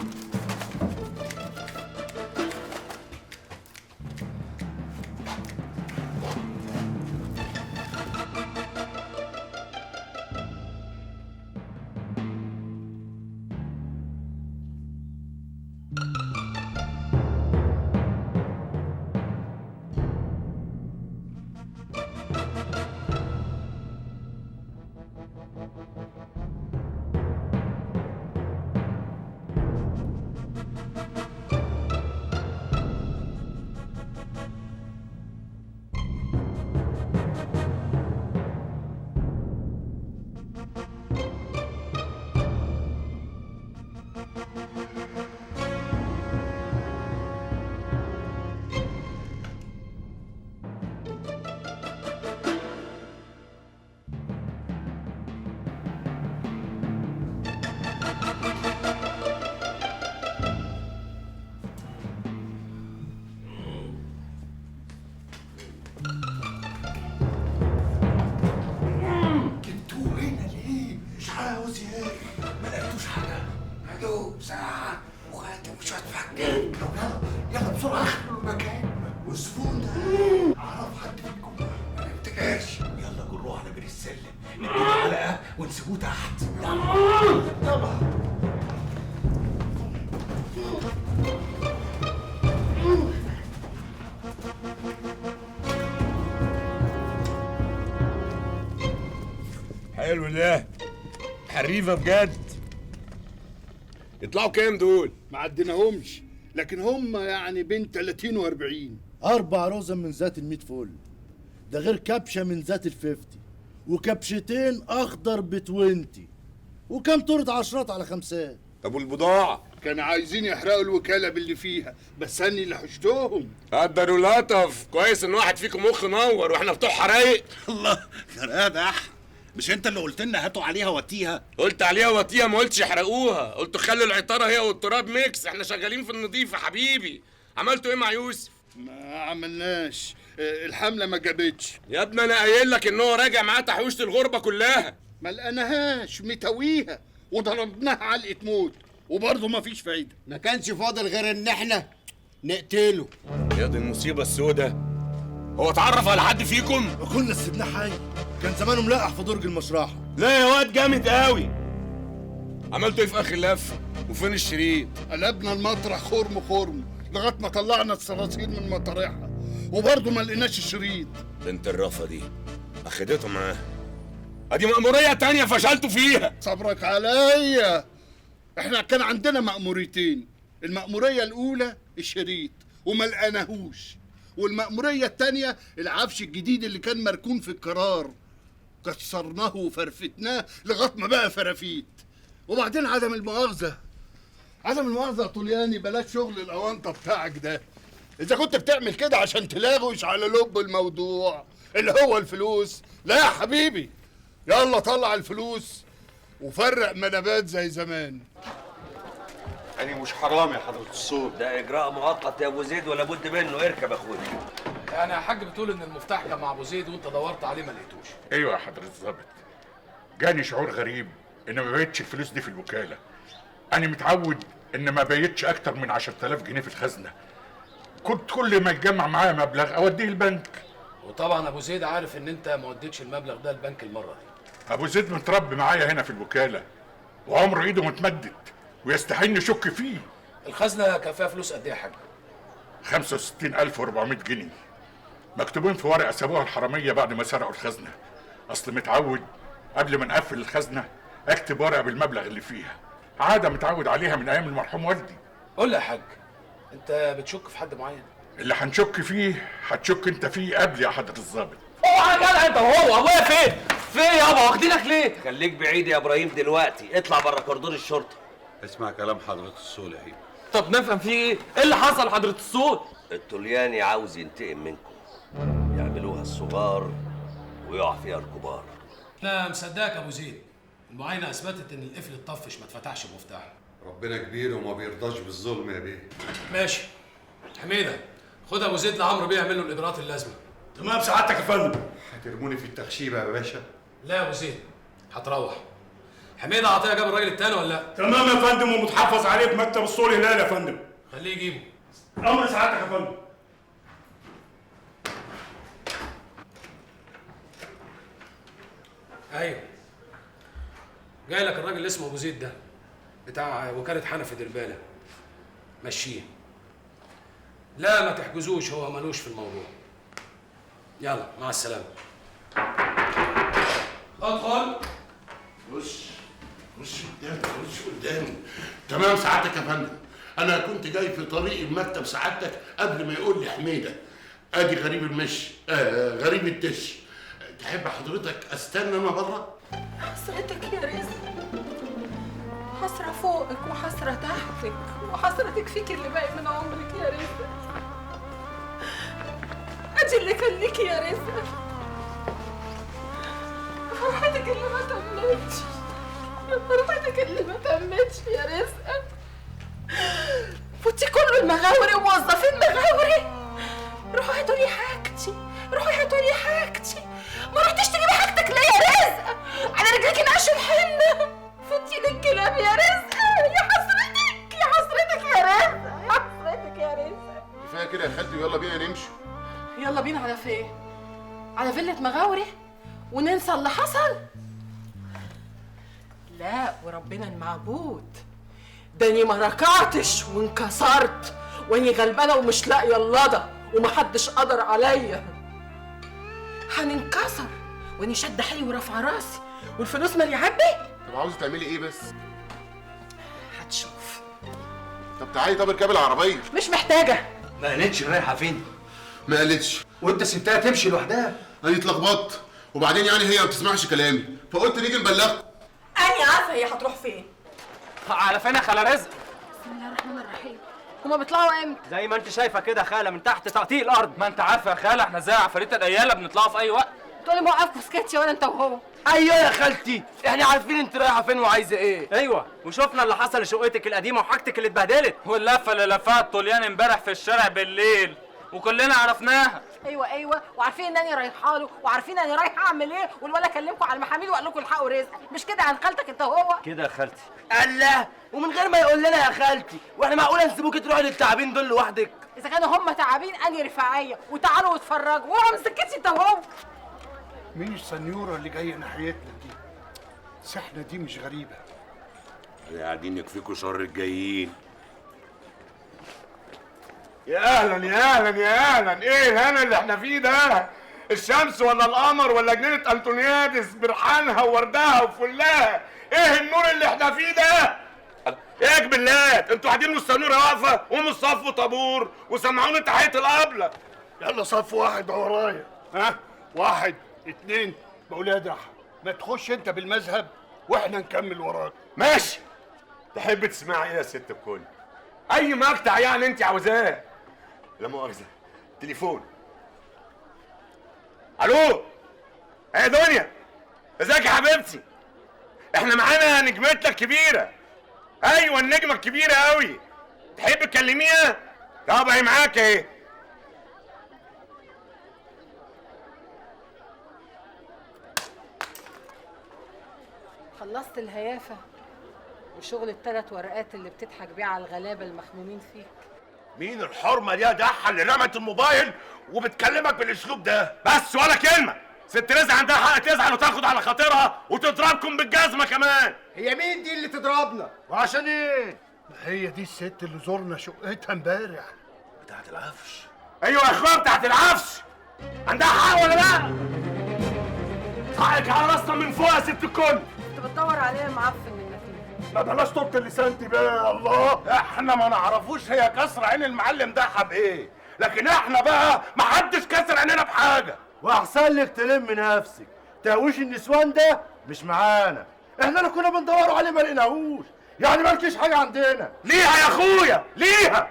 ساعة وخاتم وشوية فكات. يلا بسرعة اخلوا المكان، والزبون ده أعرف حد فيكم ما نفتكرش. يلا جروه على بير السلم، نديله علقة ونسيبوه تحت. يلا حلو ده، حريفة بجد. يطلعوا كام دول؟ ما عديناهمش، لكن هم يعني بين 30 و40. 4 رزم من ذات ال100 فل، ده غير كبشه من ذات ال50، وكبشتين اخضر ب20، وكام طرد عشرات على خمسات. طب والبضاعة؟ كانوا عايزين يحرقوا الوكالة باللي فيها، بس أني اللي حشتهم. قدروا لطف، كويس إن واحد فيكم مخ نور وإحنا بتوع حرايق. الله جرادح، مش انت اللي قلت لنا هاتوا عليها واتيها؟ قلت عليها واتيها، ما قلتش احرقوها، قلت خلوا العطاره هي والتراب ميكس، احنا شغالين في النظيف يا حبيبي. عملتوا ايه مع يوسف؟ ما عملناش، الحمله ما جابتش. يا ابني انا قايل لك ان هو راجع معاه تحويشه الغربه كلها. ما لقيناهاش، متويها وضربناها علقه موت وبرضه ما فيش فايده. ما كانش فاضل غير ان احنا نقتله. يا دي المصيبه السوداء، هو اتعرف على حد فيكم؟ كنا سيبناه حي، كان زمانه ملقح في درج المشرحه. لا يا واد جامد قوي. عملتوا ايه في اخر لفه؟ وفين الشريط؟ قلبنا المطرح خرم خرم لغايه ما طلعنا الصراصير من مطارحها وبرضه ما لقيناش الشريط. بنت الرفه دي اخدته معاها، ادي مأمورية تانية فشلتوا فيها. صبرك عليا، احنا كان عندنا مأموريتين، المأمورية الأولى الشريط وما لقيناهوش، والمأمورية التانية العفش الجديد اللي كان مركون في القرار، كسرناه وفرفتناه لغاية ما بقى فرافيت. وبعدين عدم المؤاخذة يا طلياني، بلاش شغل الأونطة بتاعك ده. إذا كنت بتعمل كده عشان تلاغوش على لب الموضوع اللي هو الفلوس، لا يا حبيبي، يلا طلع الفلوس وفرق منابات زي زمان. أنا مش حرامي يا حضرة الصوت. ده إجراء مؤقت يا أبو زيد ولا بد منه، اركب يا أخويا. يعني يا حاج بتقول إن المفتاح كان مع أبو زيد وأنت دورت عليه ما لقيتوش. ايوه يا حضرة الظابط، جاني شعور غريب ان ما بيتش الفلوس دي في الوكالة. انا متعود ان ما بيتش اكتر من 10,000 جنيه في الخزنة، كنت كل ما يتجمع معايا مبلغ اوديه البنك. وطبعا أبو زيد عارف إن أنت ما وديتش المبلغ ده البنك المرة دي. ابو زيد متربي معايا هنا في الوكالة وعمره ايده متمدد ويستحيل نشك فيه. الخزنة كان فيها فلوس قد إيه يا حاج؟ 65,400 جنيه مكتوبين في ورقة سابوها الحرامية بعد ما سرقوا الخزنة. أصل متعود قبل ما نقفل الخزنة أكتب ورقة بالمبلغ اللي فيها، عادة متعود عليها من أيام المرحوم والدي. قول لي يا حاج، انت بتشك في حد معين؟ اللي هنشك فيه هتشك انت فيه قبل يا حضرة الظابط. اوعى يا جدع انت وهو، ابويا فين؟ فين يابا؟ واخدينك ليه؟ خليك بعيد يا ابراهيم دلوقتي، اطلع بره كوردون الشرطه. اسمع كلام حضرة الصول يا هيما. طب نفهم فيه ايه؟ ايه اللي حصل حضرة الصول؟ الطلياني عاوز ينتقم منكم، يعملوها الصغار ويقع فيها الكبار. لا مصدقك يا ابو زيد، المعاينه اثبتت ان القفل اتطفش ما اتفتحش بمفتاح. ربنا كبير وما بيرضاش بالظلم يا بيه. ماشي حميده، خد ابو زيد لعمرو بيه يعمل له الاجراءات اللازمه. تمام سعادتك يا فندم. هترموني في التخشيبه يا باشا؟ لا يا ابو زيد هتروح. حميده عطيه جاب الراجل التاني ولا لا؟ تمام يا فندم، ومتحفظ عليه بمكتب الصول هلال يا فندم. خليه يجيبه. امر سعادتك يا فندم. ايوه جاي لك الراجل اللي اسمه ابو زيد ده بتاع وكاله حنفي درباله، مشيه. لا ما تحجزوش، هو ملوش في الموضوع. يلا مع السلامه. ادخل. خش قدامي. تمام سعادتك يا فندم. انا كنت جاي في طريق المكتب سعادتك قبل ما يقول لي حميده. ادي غريب المشي، غريب التش. تحب حضرتك استنى انا بره؟ حسرتك يا رزق، حسرة فوقك وحسرة تحتك، وحسرتك فيك اللي باقي من عمرك يا رزق. ادي اللي كان ليكي يا رزق، فرحتك اللي ما تمتش، فرحتك اللي ما تمتش يا رزق. فوتي كل المغاوري وموظفين مغاوري. روحوا هاتوا لي حاجتي، روحوا هاتوا لي حاجتي. ما رحتيش تجيبي حاجتك ليه يا رزق؟ على رجلك نقش الحنه. فوتي للكلاب يا رزق، يا حسرتك يا حسرتك يا رزق، يا حسرتك يا رزق. كفايه كده يا خالتي ويلا بينا نمشي. يلا بينا على فين؟ على فيلة مغاوري وننسى اللي حصل؟ لا وربنا المعبود، داني ما ركعتش وانكسرت واني غلبانه ومش لاقيه اللضى ومحدش قدر عليا. هننكسر واني شد حيلي ورافعه راسي والفلوس مالي عبي. طب عاوزه تعملي ايه بس؟ هتشوف. طب تعالي، طب اركبي العربيه. مش محتاجه. ما قالتش رايحه فين؟ ما قالتش. وانت سبتها تمشي لوحدها؟ انا اتلخبطت، وبعدين يعني هي ما بتسمعش كلامي، فقلت نيجي نبلغكم. أنا عارفه هي هتروح فين. على فين يا خاله رزق؟ بسم الله الرحمن الرحيم. هما بيطلعوا امتى؟ زي ما انت شايفه كده يا خاله، من تحت تقطيع الارض. ما انت عارفه يا خاله احنا زي عفاريت العياله بنطلعوا في اي وقت. تقولي موقفكوا سكتش ولا انت وهو؟ ايوه يا خالتي، احنا عارفين انت رايحه فين وعايزه ايه. ايوه، وشفنا اللي حصل لشقتك القديمه وحاجتك اللي اتبهدلت، واللفه اللي لفها الطليان امبارح في الشارع بالليل وكلنا عرفناها. ايوه وعارفين انني رايحه له، وعارفين اني رايحه اعمل ايه، والولا كلمكم على المحاميل وقال لكم الحقوا رزق. مش كده عن خالتك انت وهو؟ كده يا خالتي. الله، ومن غير ما يقول لنا يا خالتي، واحنا معقوله نسيبوكي تروحي للتعابين دول لوحدك؟ اذا كانوا هم تعابين اني رفاعيه، وتعالوا واتفرجوا وهو ما مسكتش انت وهو. مين السنيوره اللي جايه ناحيتنا دي؟ سحنه دي مش غريبه. قاعدين يكفيكوا شر الجايين. يا اهلا يا اهلا يا اهلا. ايه الهنا اللي احنا فيه ده؟ الشمس ولا القمر ولا جنينه انطونيادس برحانها ووردها وفلها؟ ايه النور اللي احنا فيه ده؟ ايه يا جبلات، انتوا قاعدين والسنوره واقفه؟ قوموا صفوا طابور وسمعوني تحيه القبله. يلا صف واحد ورايا. ها؟ 1 2. بقول يا دح، ما تخش انت بالمذهب واحنا نكمل وراك. ماشي. تحب تسمعي ايه يا ست الكل؟ اي مقطع يعني انت عاوزاه. لا مؤاخذه، تليفون. الو يا دنيا، ازيك يا حبيبتي؟ احنا معانا نجمتنا الكبيره. ايوه النجمه الكبيره قوي. تحب تكلميها؟ طب هي معاك اهي. خلصت الهيافه وشغل ال3 ورقات اللي بتضحك بيه على الغلابه المخمومين فيك. مين الحرمه دي يا دحه اللي رمت الموبايل وبتكلمك بالاسلوب ده؟ بس ولا كلمه. ست رزق عندها حق تزعل وتاخد على خاطرها وتضربكم بالجزمه كمان. هي مين دي اللي تضربنا؟ وعشان ايه؟ ما هي دي الست اللي زورنا شقتها امبارح. بتاعت العفش. ايوه يا اخويا بتاعت العفش. عندها حق ولا لا؟ حقك على راسنا من فوق يا ست الكل. كنت بتدور عليها معفن من نتيجه. ما بلاش طولة اللسان دي بقى. الله، احنا ما نعرفوش هي كسر عين المعلم ده بايه، لكن احنا بقى ما حدش كسر عيننا بحاجه. واحسن لك تلم نفسك، تهويش النسوان ده مش معانا، احنا اللي كنا بندوروا عليه ما لقيناهوش، يعني مالكيش حاجه عندنا. ليها يا اخويا ليها،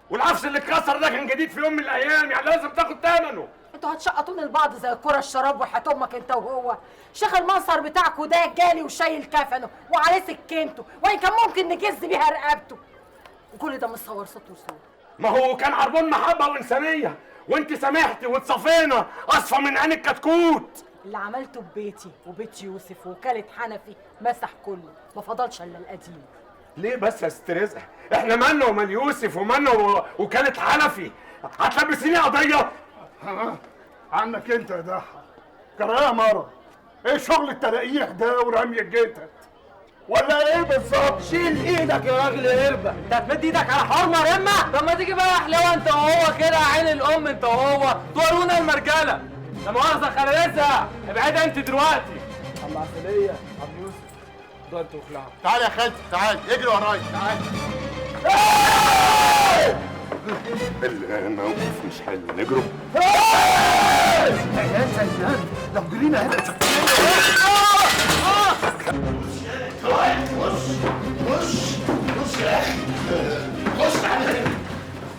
والعفش اللي اتكسر ده كان جديد في يوم من الايام، يعني لازم تاخد ثمنه. انتوا هتشقطون لبعض زي الكرة الشراب وحياة امك انت وهو. شيخ المنصر بتاعكوا ده جالي وشايل كفنه وعليه سكينته، وان كان ممكن نجز بيها رقبته، وكل ده متصور صوت وصوره. ما هو كان عربون محبه وانسانيه، وانت سامحتي واتصفينا اصفى من عين الكتكوت. اللي عملته ببيتي وبيت يوسف ووكالة حنفي مسح كله، ما فضلش الا القديم. ليه بس يا ست رزق؟ احنا مالنا ومال يوسف ومالنا وكالة حنفي؟ هتلبسيني قضيه؟ عنك انت يا ضحى، كراهه مرة. ايه شغل التلاقيح ده ورمي الجتت؟ ولا ايه بالظبط؟ شيل ايدك يا راجل قربة، انت هتمد ايدك على حرمة رمة؟ طب ما تيجي بقى احلوة انت وهو كده، عين الام انت وهو، تورونا المرجلة. لا مؤاخذة خلالسها، ابعدها انت دلوقتي. عم عسلية، عم يوسف، ده انت وخلعها. تعال يا خالتي، تعال اجري ورايا، تعال. الموقف مش حلو، نجرب. يا سيدان لو جرينا هنا خش يا اخي، خش تعالى هنا.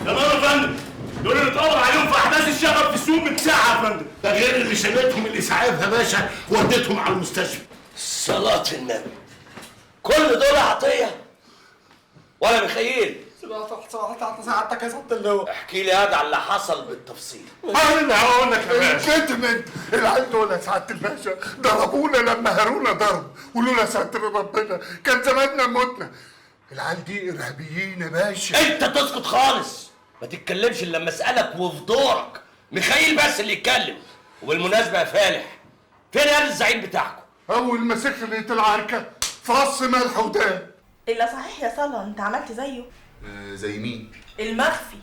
يا نهار يا فندم، دول اللي اتقبض عليهم في احداث الشغب في السوق من ساعه يا فندم. ده غير اللي شالتهم الاسعاف يا باشا وديتهم على المستشفى. صلاة النبي، كل دول عطيه ولا مخيل؟ سمعت سعادتك يا سعادة اللواء. احكي لي هذا على اللي حصل بالتفصيل. انا هقول لك يا باشا، الكتمن العيال دول يا سعاده الباشا ضربونا لما هرونا ضرب، ولولا ستر ربنا كان زماننا متنا. العيال دي ارهابيين يا باشا. انت تسكت خالص، ما تتكلمش الا لما اسالك وفي دورك. ميخائيل بس اللي يتكلم. وبالمناسبه يا فالح، فين يا الزعيم بتاعكم؟ اول ما سخنت العركه فص ملح ودان. الا صحيح يا صلاح، انت عملت زيه. زي مين؟ المخفي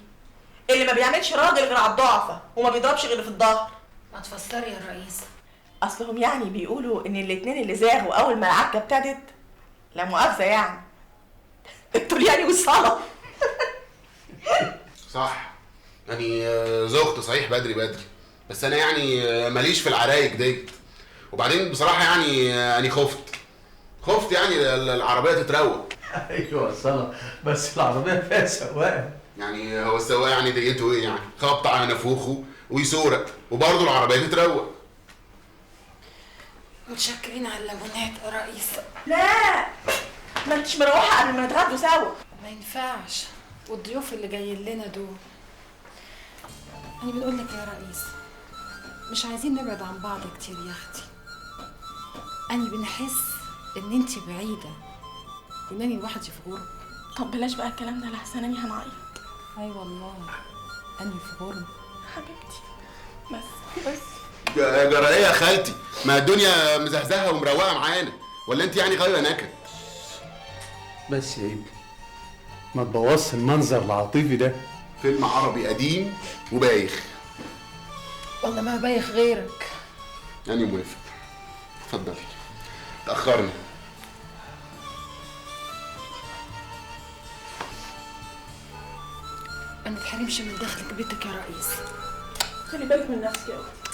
اللي ما بيعملش راجل غير على الضعفة وما بيضربش غير في الظهر. ما تفسري يا رئيس. اصلهم يعني بيقولوا ان الاتنين اللي زاغوا اول ما العركه ابتدت، لا مؤاخذه يعني، الطلياني والصلاة. صح، يعني زغت صحيح بدري، بس انا يعني ماليش في العرايك ديت. وبعدين بصراحه يعني انا خفت يعني العربيه تتروق. ايوه صلاة، بس العربيه فيها سواق. يعني هو السواق يعني ديته ايه يعني؟ خبط على نافوخه ويسورق وبرضه العربيه تتروق. متشكرين على الليمونات يا رئيس. لا، ما انتش مروحه قبل ما نتغدوا سوا. ما ينفعش، والضيوف اللي جايين لنا دول. انا بنقول لك يا رئيس، مش عايزين نبعد عن بعض كتير يا اختي. انا بنحس ان انتي بعيده وانني لوحدي في غرب. طب بلاش بقى الكلام ده لحسن اني هنعيط. اي والله اني في غرب حبيبتي. بس جرى ايه يا خالتي؟ ما الدنيا مزهزهه ومروقه معانا، ولا انت يعني غايبه نكد؟ بس يا ابني ما تبوظش المنظر العاطفي ده. فيلم عربي قديم وبايخ. والله ما بايخ غيرك. يعني موافق. اتفضلي. تأخرنا. ما نتحرمش من دخلك بيتك يا رئيس. خلي بالك من نفسك يا اختي.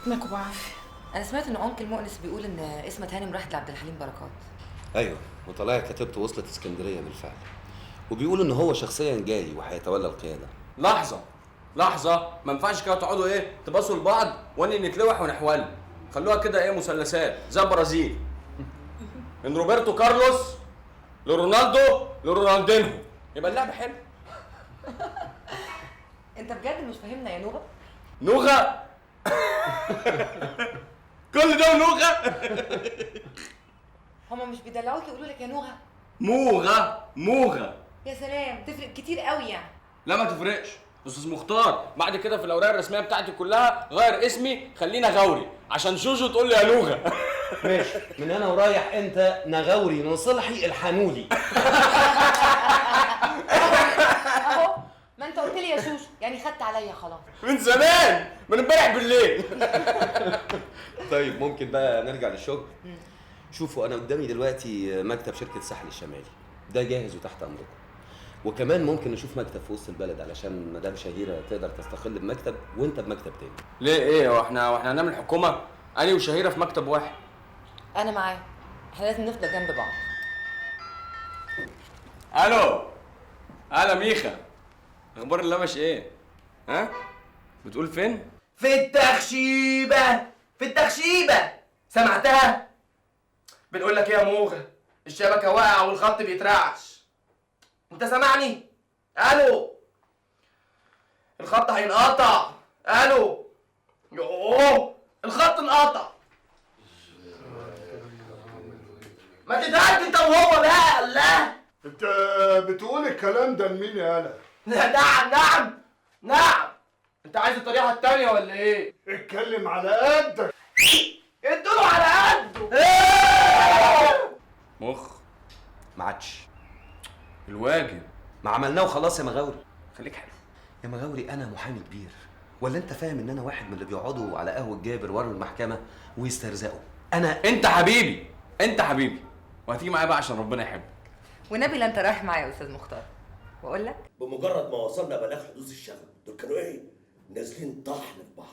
فتناكوا بعافيه. انا سمعت ان انكل مؤنس بيقول ان اسمة هانم راحت لعبد الحليم بركات. ايوه، وطلع كتيبته وصلت اسكندريه بالفعل، وبيقول ان هو شخصيا جاي وهيتولى القياده. لحظه، ما ينفعش كده تقعدوا ايه تبصوا لبعض واني نتلوح ونحول. خلوها كده ايه مثلثات زي البرازيل. من روبرتو كارلوس لرونالدو لرونالدينهو، يبقى اللعبه حلو. انت بجد مش فاهمنا يا نوغه؟ نوغه؟ كل ده نوغه؟ هما مش بيدلعوك يقولوا لك يا نوغه؟ موغه. يا سلام، تفرق كتير قوي يعني. لا ما تفرقش، استاذ مختار بعد كده في الاوراق الرسميه بتاعتي كلها غير اسمي خلينا غوري عشان جوجو تقول لي يا نوغه. ماشي، من هنا ورايح انت نغوري نصلحي الحنولي. اهو، ما انت قلت لي يا شوشو، يعني خدت عليا خلاص. من زمان، من امبارح بالليل. طيب ممكن بقى نرجع للشغل؟ شوفوا انا قدامي دلوقتي مكتب شركه الساحل الشمالي، ده جاهز وتحت امركم. وكمان ممكن نشوف مكتب في وسط البلد علشان مدام شهيره تقدر تستقل بمكتب وانت بمكتب تاني. ليه ايه؟ هو احنا هنعمل حكومه؟ انا وشهيره في مكتب واحد. انا معاه، احنا لازم نفضل جنب بعض. الو ميخا، اخبار اللبش ايه؟ ها؟ بتقول فين؟ في التخشيبه سمعتها؟ بنقول لك ايه يا موغه، الشبكه واقعه والخط بيترعش. انت سامعني؟ الو، الخط هينقطع. الو، يوه الخط انقطع. ما تتعد انت وهو بقى. الله، انت بتقول الكلام ده لمين يالا؟ نعم. انت عايز الطريقه التانيه ولا ايه؟ اتكلم على قدك. ادوله على قده. مخ ما عادش الواجب ما عملناه وخلاص يا مغاوري. خليك حلو يا مغاوري، انا محامي كبير، ولا انت فاهم ان انا واحد من اللي بيقعدوا على قهوه جابر ورا المحكمه ويسترزقوا؟ انت حبيبي وهتيجي معايا بقى عشان ربنا يحبك. ونبي لا انت رايح معايا يا استاذ مختار. واقول لك بمجرد ما وصلنا بلاغ حدوث الشغب دول كانوا ايه؟ نازلين طحن في بعض.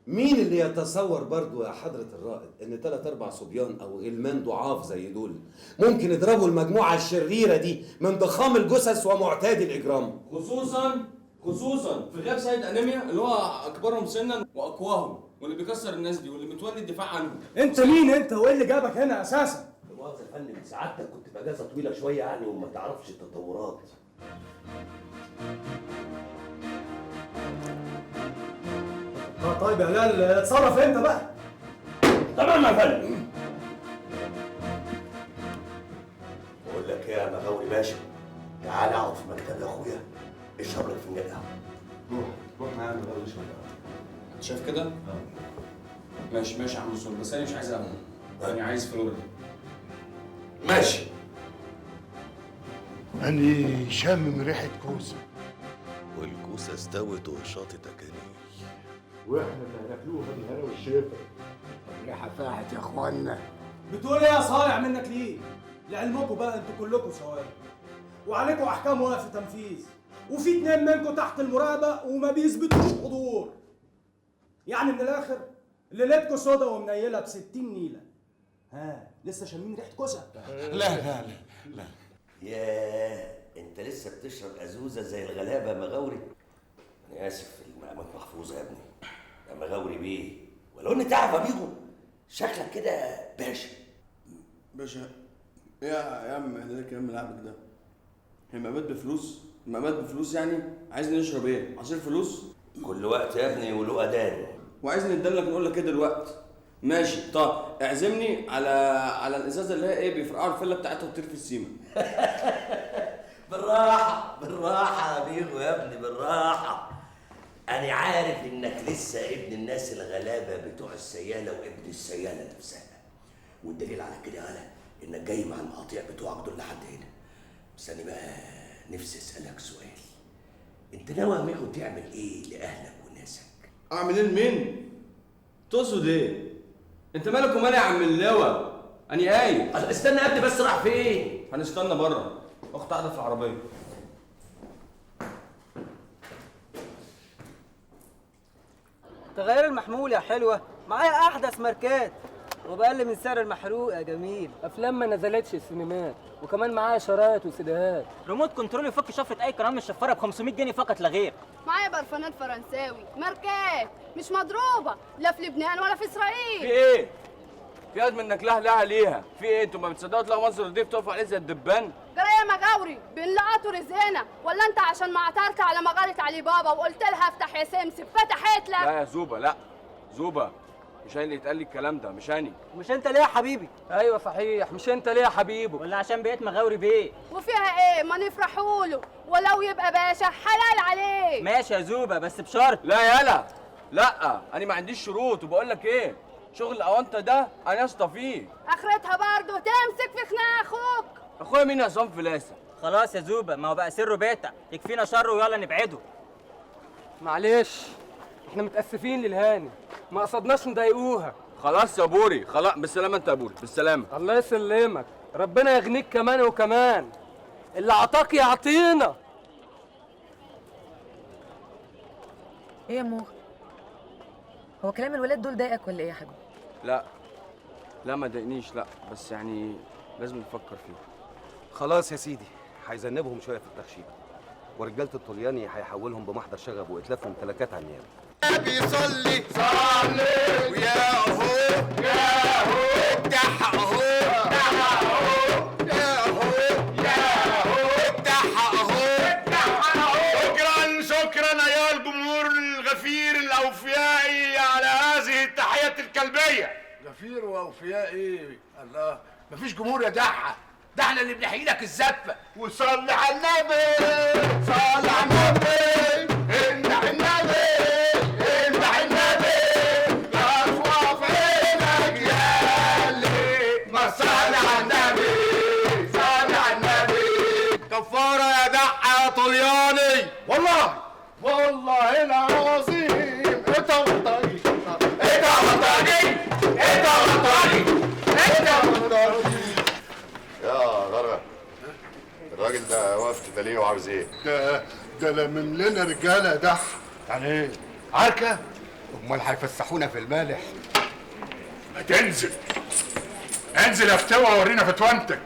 مين اللي يتصور برضو يا حضرة الرائد ان 3-4 صبيان او غلمان ضعاف زي دول ممكن يضربوا المجموعة الشريرة دي من ضخام الجثث ومعتاد الإجرام؟ خصوصا في غياب سيد انيميا اللي هو اكبرهم سنا واقواهم واللي بيكسر الناس دي واللي متولي الدفاع عنهم. انت مين انت وايه اللي جابك هنا اساسا؟ مؤاخذة يا فندم، سعادتك كنت في اجازة طويلة شوية يعني وما تعرفش التطورات. طيب يا هلال اتصرف انت بقى. تمام يا فندم. بقول لك ايه يا مغاوري باشا، تعالى اقعد في مكتب يا اخويا اشرب لك فنجان قهوه. روح معايا مغاوري اشرب قهوه. انت شايف كده؟ ماشي يا عم سول، بس انا مش عايز قهوه، انا عايز فلوريدا. ماشي. أنا شامم ريحة كوسة. والكوسة استوت وشاطت أكاني. واحنا اللي هناكلوها بالهنا والشفا. الريحة فاحت يا اخوانا. بتقول ايه يا صايع منك ليه؟ لعلمكم بقى انتوا كلكم سواء وعليكم احكام وقف تنفيذ، وفي 2 منكم تحت المراقبه وما بيثبتوش حضور. يعني من الاخر ليلتكم سودا ومنيله ب 60 نيله. ها لسه شامين ريحه كوسه؟ لا. ياه، انت لسه بتشرب ازوزه زي الغلابه يا مغاوري؟ انا اسف، المقامات محفوظه يا ابني. يا مغاوري بيه، ولو اني تعرف بيهم شكلك كده باشا. باشا يا عم اهدالك يا عم العبك ده. هي مقامات بفلوس؟ مقامات بفلوس يعني؟ عايزني نشرب ايه؟ عصير فلوس؟ كل وقت يا ابني وله اذان. وعايزني ندلك نقول لك ايه دلوقتي؟ ماشي، طب اعزمني على الازازه اللي هي ايه بيفرقعوا الفله بتاعتها وتطير في السيما. بالراحه يا بيغو يا ابني، بالراحه. انا عارف انك لسه ابن الناس الغلابه بتوع السياله وابن السياله نفسها، والدليل على كده يالا انك جاي مع المقاطيع بتوعك دول لحد هنا. بس انا بقى نفسي اسالك سؤال، انت ناوي يا ميغو تعمل ايه لاهلك وناسك؟ اعمل ايه لمين؟ تقصد ايه؟ انت مالك ومال يا عم اللواء؟ اني قايل. استنى يا ابني بس، راح فين؟ هنستنى بره، اخت قاعده في العربيه. تغير المحمول يا حلوه، معايا احدث ماركات وبقل من سعر المحروق يا جميل. افلام ما نزلتش السينمات، وكمان معايا شرايط وسيديهات. ريموت كنترول يفك شفره اي كرام من الشفاره ب 500 جنيه فقط لا غير. معايا برفانات فرنساوي ماركات مش مضروبه لا في لبنان ولا في اسرائيل. في ايه؟ في قد منك لها ليها، في ايه؟ انتوا ما بتصدقوا تلاقوا مصر نضيف تقفوا عليه زي الدبان؟ جرى يا مغاوري بنلقطوا رزقنا، ولا انت عشان ما عثرت على مغاره علي بابا وقلت لها افتح يا سمسم فتحت لك؟ لا يا زوبه، لا زوبه، مش هاني يتقال لي الكلام ده، مش هاني. مش انت ليه يا حبيبي؟ ايوه صحيح، مش انت ليه يا حبيبه؟ ولا عشان بقيت مغاوري بيه؟ وفيها ايه؟ ما نفرحوا له، ولو يبقى باشا حلال عليه. ماشي يا زوبه بس بشرط. لا يالا، لا انا ما عنديش شروط، وبقول لك ايه، شغل الاونطه ده انا اسطى فيه. اخرتها برضه تمسك في خناق اخوك. اخويا مين يا عصام فلاسه؟ خلاص يا زوبه، ما هو بقى سره بيتا، يكفينا شره ويلا نبعده. معلش احنا متاسفين للهاني، ما قصدناش نضايقوها. خلاص يا بوري، خلاص بالسلامه انت يا بوري، بالسلامه. الله يسلمك، ربنا يغنيك كمان وكمان، اللي عطاك يعطينا. ايه يا موغ؟ هو كلام الولاد دول ضايقك ولا ايه يا حبيبي؟ لا ما ضايقنيش، لا بس يعني لازم نفكر فيه. خلاص يا سيدي، هيذنبهم شويه في التخشيب، ورجاله الطلياني هيحولهم بمحضر شغب واتلاف ممتلكات على النيابه. بيصلي صلي ويا هو يا هو افتح اهو افتح اهو يا هو يا هو افتح اهو افتح اهو. شكرا ايها الجمهور الغفير الاوفيائي على هذه التحيات الكلبيه. غفير واوفياء ايه؟ الله، مفيش جمهور يا دحة، ده احنا اللي بنحيي لك الزفه. وصلي على النبي صلي على النبي امدح النبي امدح النبي ارفع فينك يا اللي ما صلي على النبي صلي على النبي. كفاره يا دحة يا طلياني. والله العظيم انت غلطاني انت غلطاني انت غلطاني انت غلطاني. يا غرة، الراجل ده واقف كده ليه وعاوز ايه؟ ده لمم لنا رجاله دح. يعني ايه؟ عركه؟ امال هيفسحونا في المالح؟ ما تنزل انزل يا فتوى ورينا فتوانتك،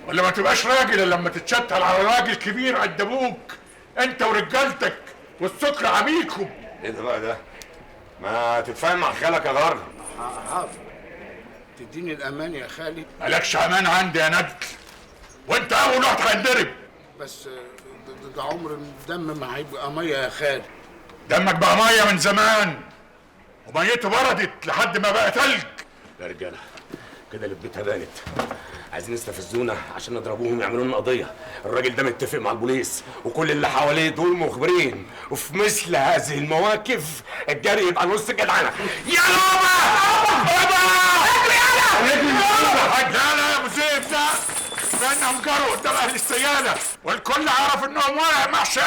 ولا ما تبقاش راجل الا لما تتشتل على راجل كبير قد ابوك انت ورجالتك والسكر عميكم. ايه ده بقى ده؟ ما تتفاهم مع خالك يا غرة. حاضر، تديني الامان يا خالي. مالكش امان عندي يا ندل، وانت اول واحد هينضرب. بس ده عمر الدم ما هيبقى ميه يا خالي. دمك بقى ميه من زمان، وميته بردت لحد ما بقى تلج. يا رجاله كده اللي بيتها بانت، عايزين يستفزونا عشان نضربوهم يعملوا لنا قضيه. الراجل ده متفق مع البوليس وكل اللي حواليه دول مخبرين، وفي مثل هذه المواقف الجري يبقى نص جدعنه. يا بابا اجري يا ابو سيف ده لانهم جروا قدام اهل السياده، والكل عرف انهم واقع مع شاش